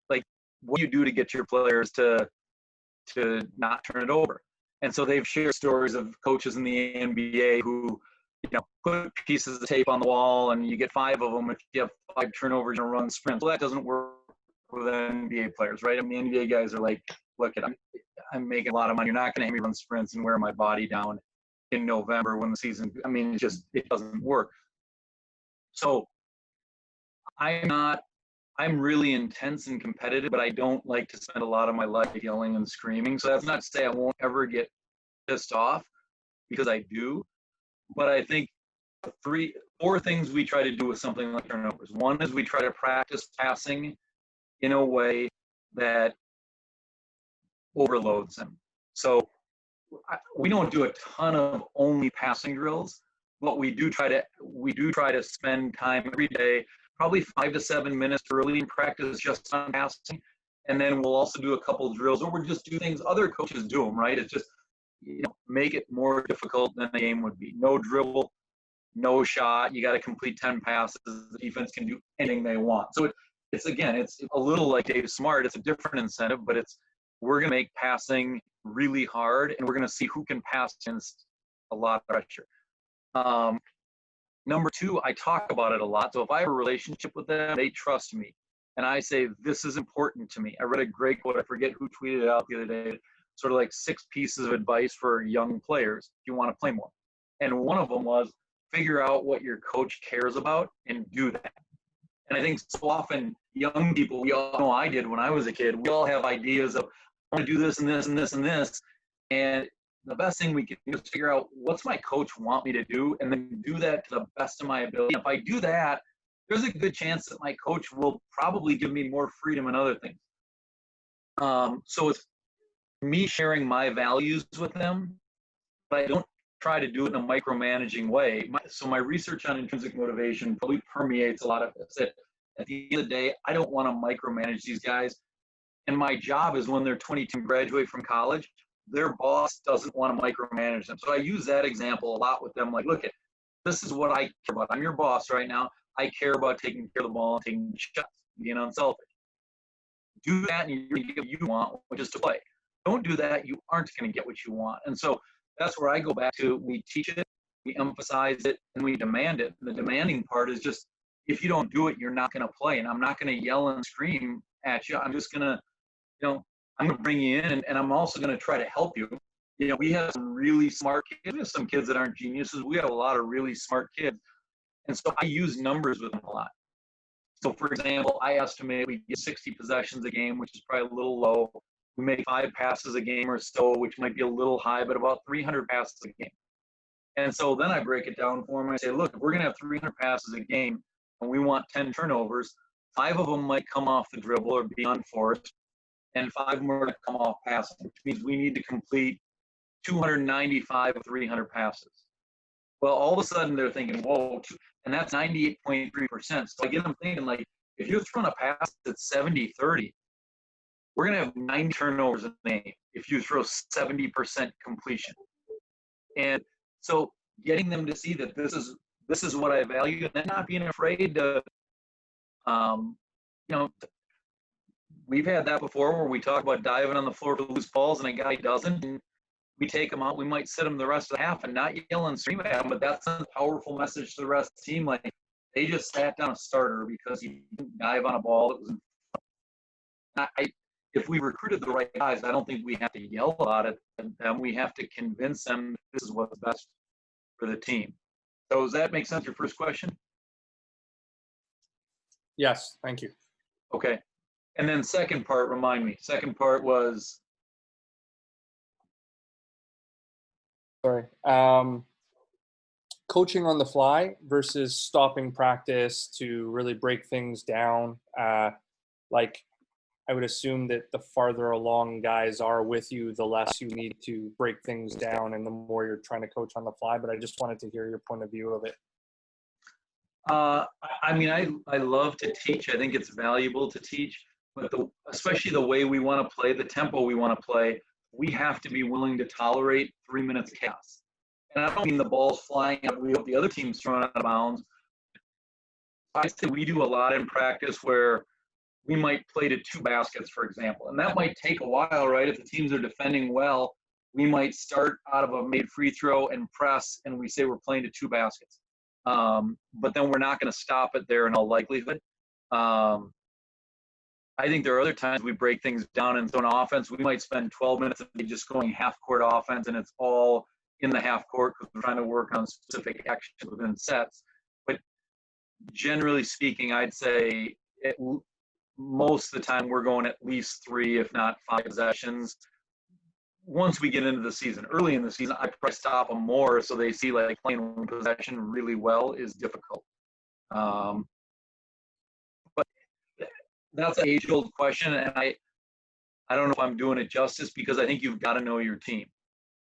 like, what do you do to get your players to not turn it over? And so they've shared stories of coaches in the NBA who, you know, put pieces of tape on the wall and you get 5 of them if you have 5 turnovers and run sprints. Well, that doesn't work with NBA players, right? I mean, the NBA guys are like, look, I'm making a lot of money. You're not going to have me run sprints and wear my body down in November when the season, I mean, it doesn't work. So I'm really intense and competitive, but I don't like to spend a lot of my life yelling and screaming. So that's not to say I won't ever get pissed off, because I do. But I think 4 things we try to do with something like turnovers. One is we try to practice passing in a way that overloads them. So we don't do a ton of only passing drills, but we do try to spend time every day, probably 5 to 7 minutes early in practice just on passing. And then we'll also do a couple drills, or we'll just do things other coaches do them, right? It's just, you know, make it more difficult than the game would be. No dribble, no shot. You got to complete 10 passes. The defense can do anything they want. So it's a little like Dave Smart. It's a different incentive, but we're going to make passing really hard, and we're going to see who can pass against a lot of pressure. Number 2, I talk about it a lot. So if I have a relationship with them, they trust me. And I say, this is important to me. I read a great quote. I forget who tweeted it out the other day. Sort of like 6 pieces of advice for young players if you want to play more. And one of them was, figure out what your coach cares about and do that. And I think so often young people, we all know, I did when I was a kid, we all have ideas of, I want to do this and this and this and this. And the best thing we can do is figure out, what's my coach want me to do, and then do that to the best of my ability. If I do that, there's a good chance that my coach will probably give me more freedom in other things. So it's me sharing my values with them, but I don't try to do it in a micromanaging way. So my research on intrinsic motivation probably permeates a lot of this. At the end of the day, I don't want to micromanage these guys. And my job is, when they're 22 and graduate from college, their boss doesn't want to micromanage them. So I use that example a lot with them. Like, look, this is what I care about. I'm your boss right now. I care about taking care of the ball and taking shots, being unselfish. Do that and you're going to get what you want, which is to play. Don't do that, you aren't going to get what you want. And so that's where I go back to, we teach it, we emphasize it, and we demand it. And the demanding part is just, if you don't do it, you're not going to play. And I'm not going to yell and scream at you. I'm just going to, I'm going to bring you in, and I'm also going to try to help you. We have some really smart kids. We have some kids that aren't geniuses. We have a lot of really smart kids. And so I use numbers with them a lot. So, for example, I estimate we get 60 possessions a game, which is probably a little low. We make 5 passes a game or so, which might be a little high, but about 300 passes a game. And so then I break it down for them. I say, look, if we're going to have 300 passes a game and we want 10 turnovers, 5 of them might come off the dribble or be unforced, and 5 of them are going to come off passing, which means we need to complete 295 of 300 passes. Well, all of a sudden they're thinking, whoa, and that's 98.3%. So I get them thinking, like, if you're throwing a pass that's 70-30, we're going to have 9 turnovers in the game if you throw 70% completion. And so getting them to see that this is what I value, and then not being afraid to, we've had that before where we talk about diving on the floor for loose balls and a guy doesn't, and we take him out. We might sit him the rest of the half and not yell and scream at him, but that's a powerful message to the rest of the team. Like, they just sat down a starter because he didn't dive on a ball that was in front. If we recruited the right guys, I don't think we have to yell about it at them. We have to convince them this is what's best for the team. So does that make sense, your first question? Yes, thank you. Okay. And then second part, remind me. Second part was? Sorry. Coaching on the fly versus stopping practice to really break things down. Like, I would assume that the farther along guys are with you, the less you need to break things down and the more you're trying to coach on the fly. But I just wanted to hear your point of view of it. I mean, I love to teach. I think it's valuable to teach, but especially the way we want to play, the tempo we want to play, we have to be willing to tolerate 3 minutes chaos. And I don't mean the ball's flying out. We hope the other team's thrown out of bounds. I say we do a lot in practice where we might play to 2 baskets, for example, and that might take a while, right? If the teams are defending well, we might start out of a made free throw and press, and we say we're playing to 2 baskets. But then we're not going to stop it there in all likelihood. I think there are other times we break things down in zone offense. We might spend 12 minutes of just going half-court offense, and it's all in the half-court because we're trying to work on specific actions within sets. But generally speaking, I'd say most of the time we're going at least 3, if not 5 possessions. Once we get into the season, early in the season, I probably stop them more so they see like playing one possession really well is difficult. But that's an age-old question, and I don't know if I'm doing it justice because I think you've got to know your team.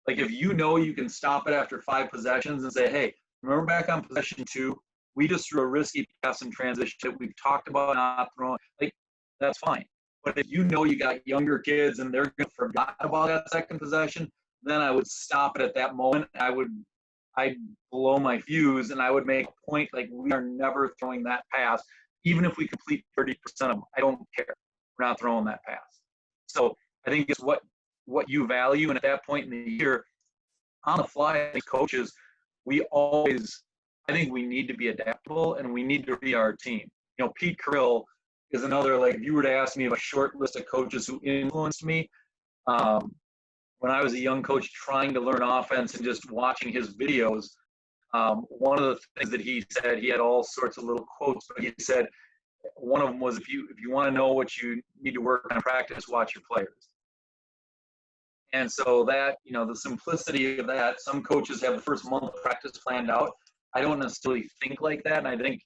Like if you know you can stop it after 5 possessions and say, hey, remember back on possession 2, we just threw a risky pass in transition that we've talked about not throwing, like that's fine. But if you know you got younger kids and they're going to forget about that second possession, then I would stop it at that moment. I'd blow my fuse and I would make a point like we are never throwing that pass. Even if we complete 30% of them, I don't care. We're not throwing that pass. So I think it's what you value. And at that point in the year, on the fly, as coaches, I think we need to be adaptable and we need to be our team. You know, Pete Carrill is another, like, if you were to ask me of a short list of coaches who influenced me, when I was a young coach trying to learn offense and just watching his videos, one of the things that he said, he had all sorts of little quotes, but he said one of them was, if you want to know what you need to work on in practice, watch your players. And so that, you know, the simplicity of that, some coaches have the first month of practice planned out. I don't necessarily think like that. And I think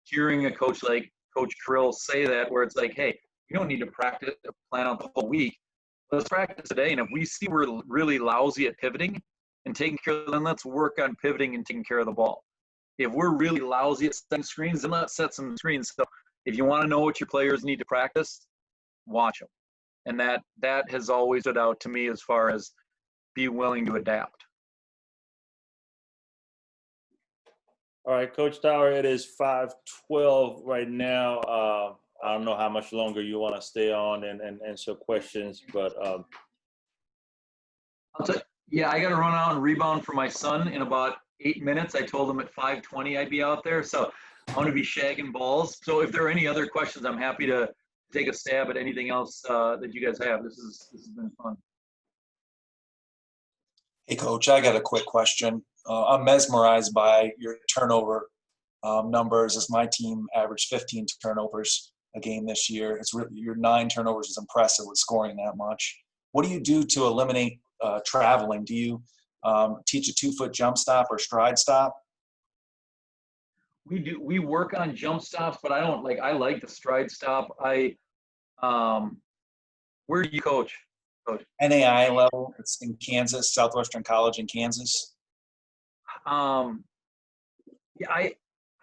hearing a coach like Coach Krill say that, where it's like, hey, you don't need to plan out the whole week. Let's practice today. And if we see we're really lousy at pivoting and taking care of them, let's work on pivoting and taking care of the ball. If we're really lousy at setting screens, then let's set some screens. So if you want to know what your players need to practice, watch them. And that has always stood out to me as far as be willing to adapt. All right, Coach Tower, it is 5:12 right now. I don't know how much longer you want to stay on and answer questions, but I'll tell you, yeah, I got to run out and rebound for my son in about 8 minutes. I told him at 5:20 I'd be out there, so I'm going to be shagging balls. So if there are any other questions, I'm happy to take a stab at anything else that you guys have. This has been fun. Hey, Coach, I got a quick question. I'm mesmerized by your turnover numbers, as my team averaged 15 turnovers a game this year. It's really, your 9 turnovers is impressive with scoring that much. What do you do to eliminate traveling? Do you teach a 2-foot jump stop or stride stop? We work on jump stops, but I like the stride stop. Where do you coach? NAI level. It's in Kansas, Southwestern College in Kansas. Yeah, I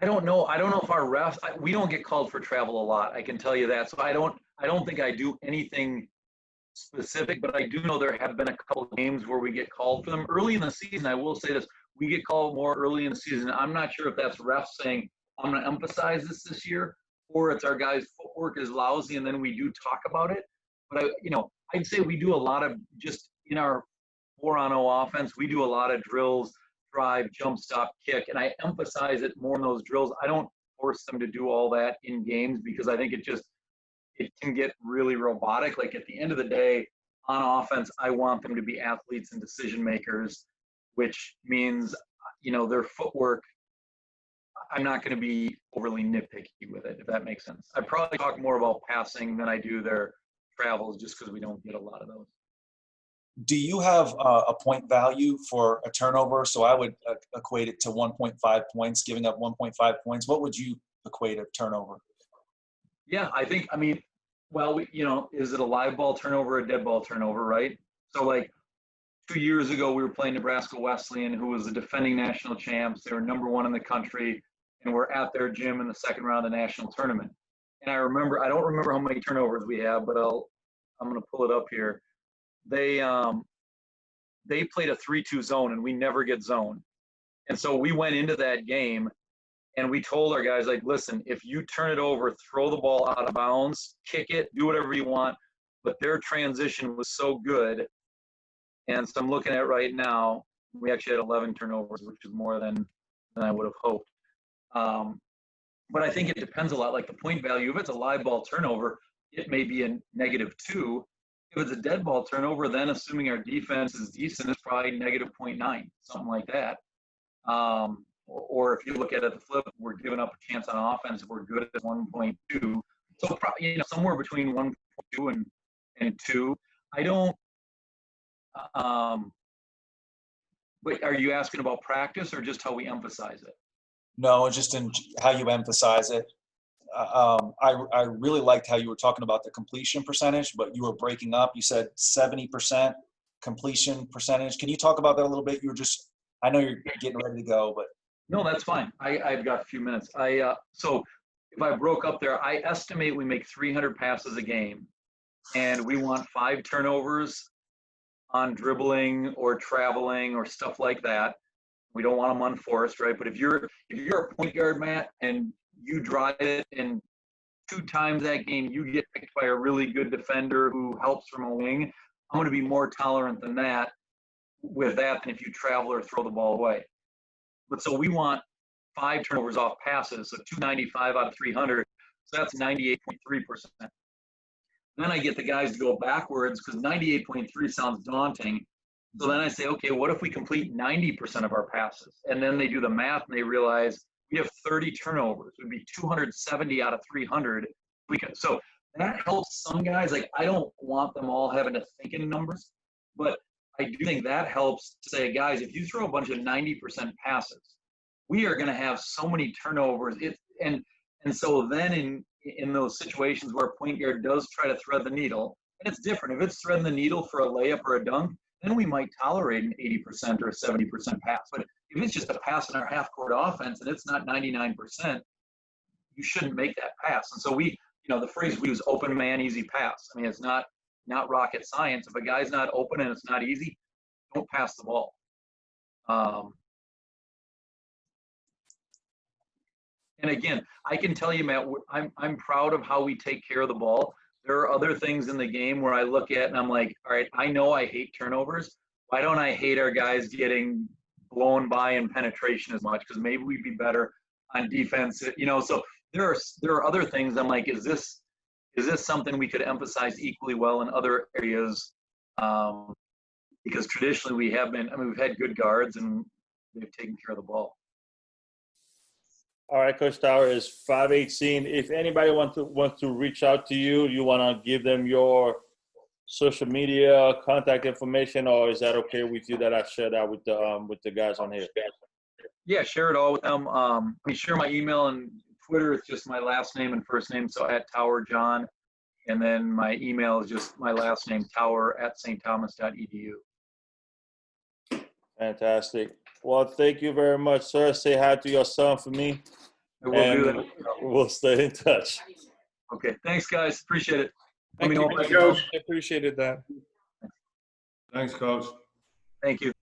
don't know. I don't know if our refs. We don't get called for travel a lot. I can tell you that. So I don't think I do anything specific, but I do know there have been a couple of games where we get called for them early in the season. I will say this: we get called more early in the season. I'm not sure if that's refs saying I'm going to emphasize this year, or it's our guys' footwork is lousy, and then we do talk about it. But I'd say we do a lot of, just in our 4-on-0 offense, we do a lot of drills, drive, jump stop, kick, and I emphasize it more in those drills. I don't force them to do all that in games because I think it can get really robotic. Like at the end of the day, on offense, I want them to be athletes and decision makers, which means, their footwork, I'm not going to be overly nitpicky with it, if that makes sense. I probably talk more about passing than I do their travels, just because we don't get a lot of those. Do you have a point value for a turnover? So I would equate it to 1.5 points, giving up 1.5 points. What would you equate a turnover? Yeah, well, is it a live ball turnover or a dead ball turnover, right? So like 2 years ago, we were playing Nebraska Wesleyan, who was the defending national champs. They were #1 in the country, and we're at their gym in the second round of the national tournament. And I don't remember how many turnovers we have, but I'm going to pull it up here. They played a 3-2 zone, and we never get zone. And so we went into that game, and we told our guys, like, listen, if you turn it over, throw the ball out of bounds, kick it, do whatever you want. But their transition was so good. And so I'm looking at right now, we actually had 11 turnovers, which is more than I would have hoped. But I think it depends a lot. Like the point value, if it's a live ball turnover, it may be a -2. If it's a dead ball turnover, then assuming our defense is decent, it's probably -0.9, something like that. Or if you look at it the flip, we're giving up a chance on offense if we're good at 1.2. So probably, somewhere between 1.2 and 2. I don't. But are you asking about practice or just how we emphasize it? No, just in how you emphasize it. I really liked how you were talking about the completion percentage, but you were breaking up. You said 70% completion percentage. Can you talk about that a little bit? I know you're getting ready to go, but. No, that's fine. I've got a few minutes. So if I broke up there, I estimate we make 300 passes a game, and we want 5 turnovers on dribbling or traveling or stuff like that. We don't want them unforced, right? But if you're a point guard, Matt, and you drive it and 2 times that game you get picked by a really good defender who helps from a wing, I'm going to be more tolerant than that with that than if you travel or throw the ball away. But so we want 5 turnovers off passes, so 295 out of 300. So that's 98.3%. Then I get the guys to go backwards because 98.3 sounds daunting. So then I say, okay, what if we complete 90% of our passes? And then they do the math and they realize we have 30 turnovers. It would be 270 out of 300. So that helps some guys. Like, I don't want them all having to think in numbers, but I do think that helps to say, guys, if you throw a bunch of 90% passes, we are going to have so many turnovers. And so then in those situations where a point guard does try to thread the needle, and it's different. If it's threading the needle for a layup or a dunk, then we might tolerate an 80% or a 70% pass. But if it's just a pass in our half-court offense and it's not 99%, you shouldn't make that pass. And so the phrase we use, open man, easy pass. I mean, it's not rocket science. If a guy's not open and it's not easy, don't pass the ball. And again, I can tell you, Matt, I'm proud of how we take care of the ball. There are other things in the game where I look at and I'm like, all right, I know I hate turnovers. Why don't I hate our guys getting blown by in penetration as much? Because maybe we'd be better on defense. So there are other things I'm like, is this something we could emphasize equally well in other areas? Because traditionally we've had good guards and they've taken care of the ball. All right, Coach Tower, is 5:18. If anybody wants to reach out to you, you want to give them your social media contact information, or is that okay with you that I share that with the guys on here? Yeah, share it all with them. Share my email and Twitter. It's just my last name and first name, so @TowerJohn, and then my email is just my last name, tower@stthomas.edu. Fantastic. Well, thank you very much, sir. Say hi to your son for me. I will do that. We'll stay in touch. Okay. Thanks, guys. Appreciate it. Thank you, Coach. I appreciated that. Thanks, Coach. Thank you.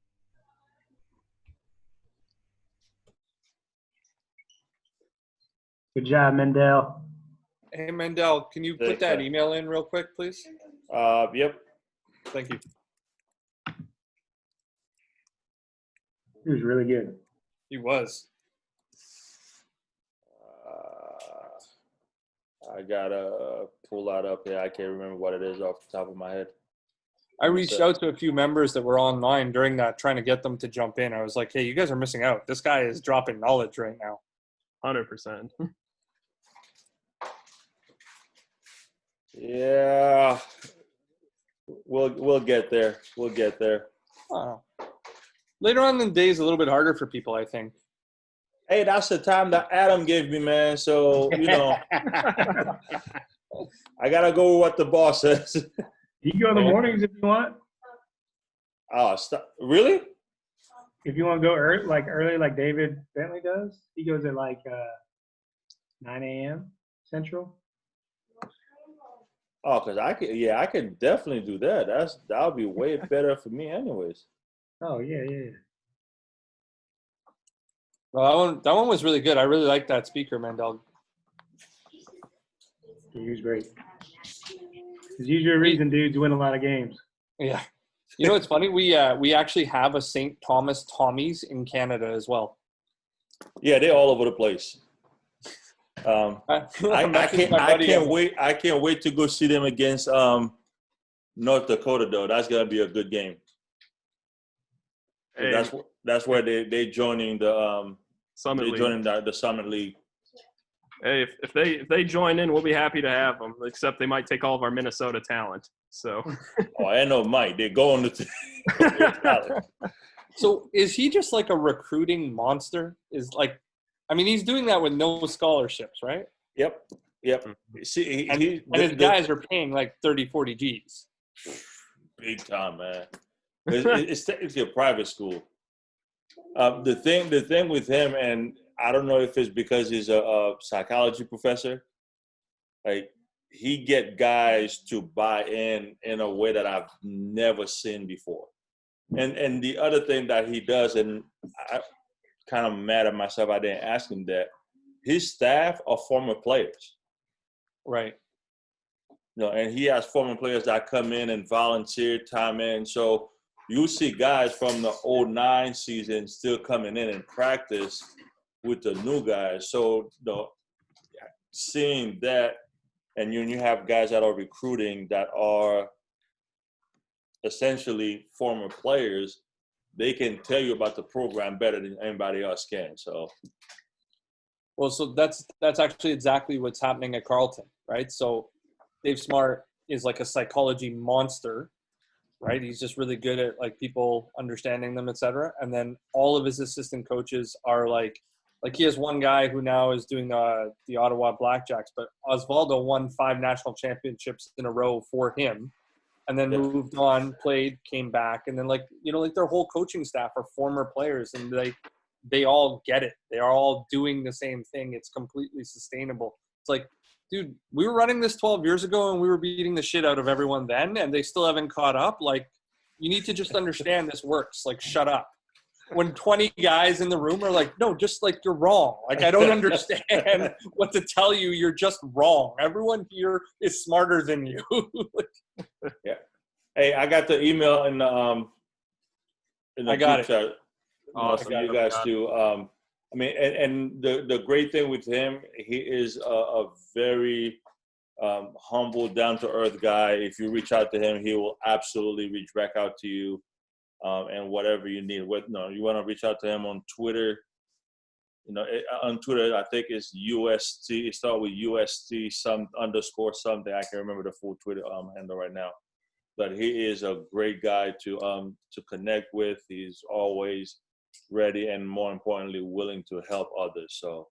Good job, Mendel. Hey, Mendel, can you put that email in real quick, please? Yep. Thank you. He was really good. He was. I gotta pull that up here. I can't remember what it is off the top of my head. I reached out to a few members that were online during that, trying to get them to jump in. I was like, hey, you guys are missing out. This guy is dropping knowledge right now. 100%. Yeah. We'll get there. We'll get there. Later on in the day is a little bit harder for people, I think. Hey, that's the time that Adam gave me, man. So, I gotta go with what the boss says. You can go in the mornings if you want. Oh, stop! Really? If you want to go early like David Bentley does, he goes at like 9 a.m. Central. Oh, cause I can definitely do that. That'll be way better for me, anyways. Oh yeah. Well, that one was really good. I really like that speaker, Mandel. He was great. There's usually a reason dudes win a lot of games. Yeah. You know what's funny? We actually have a St. Thomas Tommies in Canada as well. Yeah, they're all over the place. I can't wait to go see them against North Dakota though. That's gonna be a good game. Hey, That's where they joining the Summit League. joining the Summit League. Hey, if they join in, we'll be happy to have them. Except they might take all of our Minnesota talent. So. Oh, I know Mike. They're going to. So is he just like a recruiting monster? He's doing that with no scholarships, right? Yep. See, his guys are paying like 30, 40 G's. Big time, man. It's technically a private school. The thing with him, and I don't know if it's because he's a psychology professor, like he get guys to buy in a way that I've never seen before. And the other thing that he does, and I kind of mad at myself I didn't ask him that, his staff are former players. Right. And he has former players that come in and volunteer time in. So you see guys from the 2009 season still coming in and practice with the new guys. So seeing that, and you have guys that are recruiting that are essentially former players, they can tell you about the program better than anybody else can. So, well, so that's actually exactly what's happening at Carleton, right? So Dave Smart is like a psychology monster, right? He's just really good at like people understanding them, et cetera. And then all of his assistant coaches are like he has one guy who now is doing the Ottawa Blackjacks, but Osvaldo won 5 national championships in a row for him. And then moved on, played, came back, and then their whole coaching staff are former players, and they all get it. They are all doing the same thing. It's completely sustainable. It's like, dude, we were running this 12 years ago, and we were beating the shit out of everyone then, and they still haven't caught up. Like, you need to just understand this works. Like, shut up. When 20 guys in the room are like, no, just like you're wrong. Like, I don't understand what to tell you. You're just wrong. Everyone here is smarter than you. Yeah. Hey, I got the email in the I got group chat. Awesome. You guys too. And the great thing with him, he is a very humble, down to earth guy. If you reach out to him, he will absolutely reach back out to you, and whatever you need. You want to reach out to him on Twitter. On Twitter, I think it's UST. It starts with UST _ something. I can't remember the full Twitter handle right now. But he is a great guy to connect with. He's always ready and, more importantly, willing to help others. So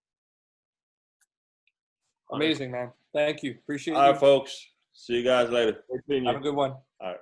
amazing, man. Thank you. Appreciate it. All right, folks. See you guys later. Have a good one. All right.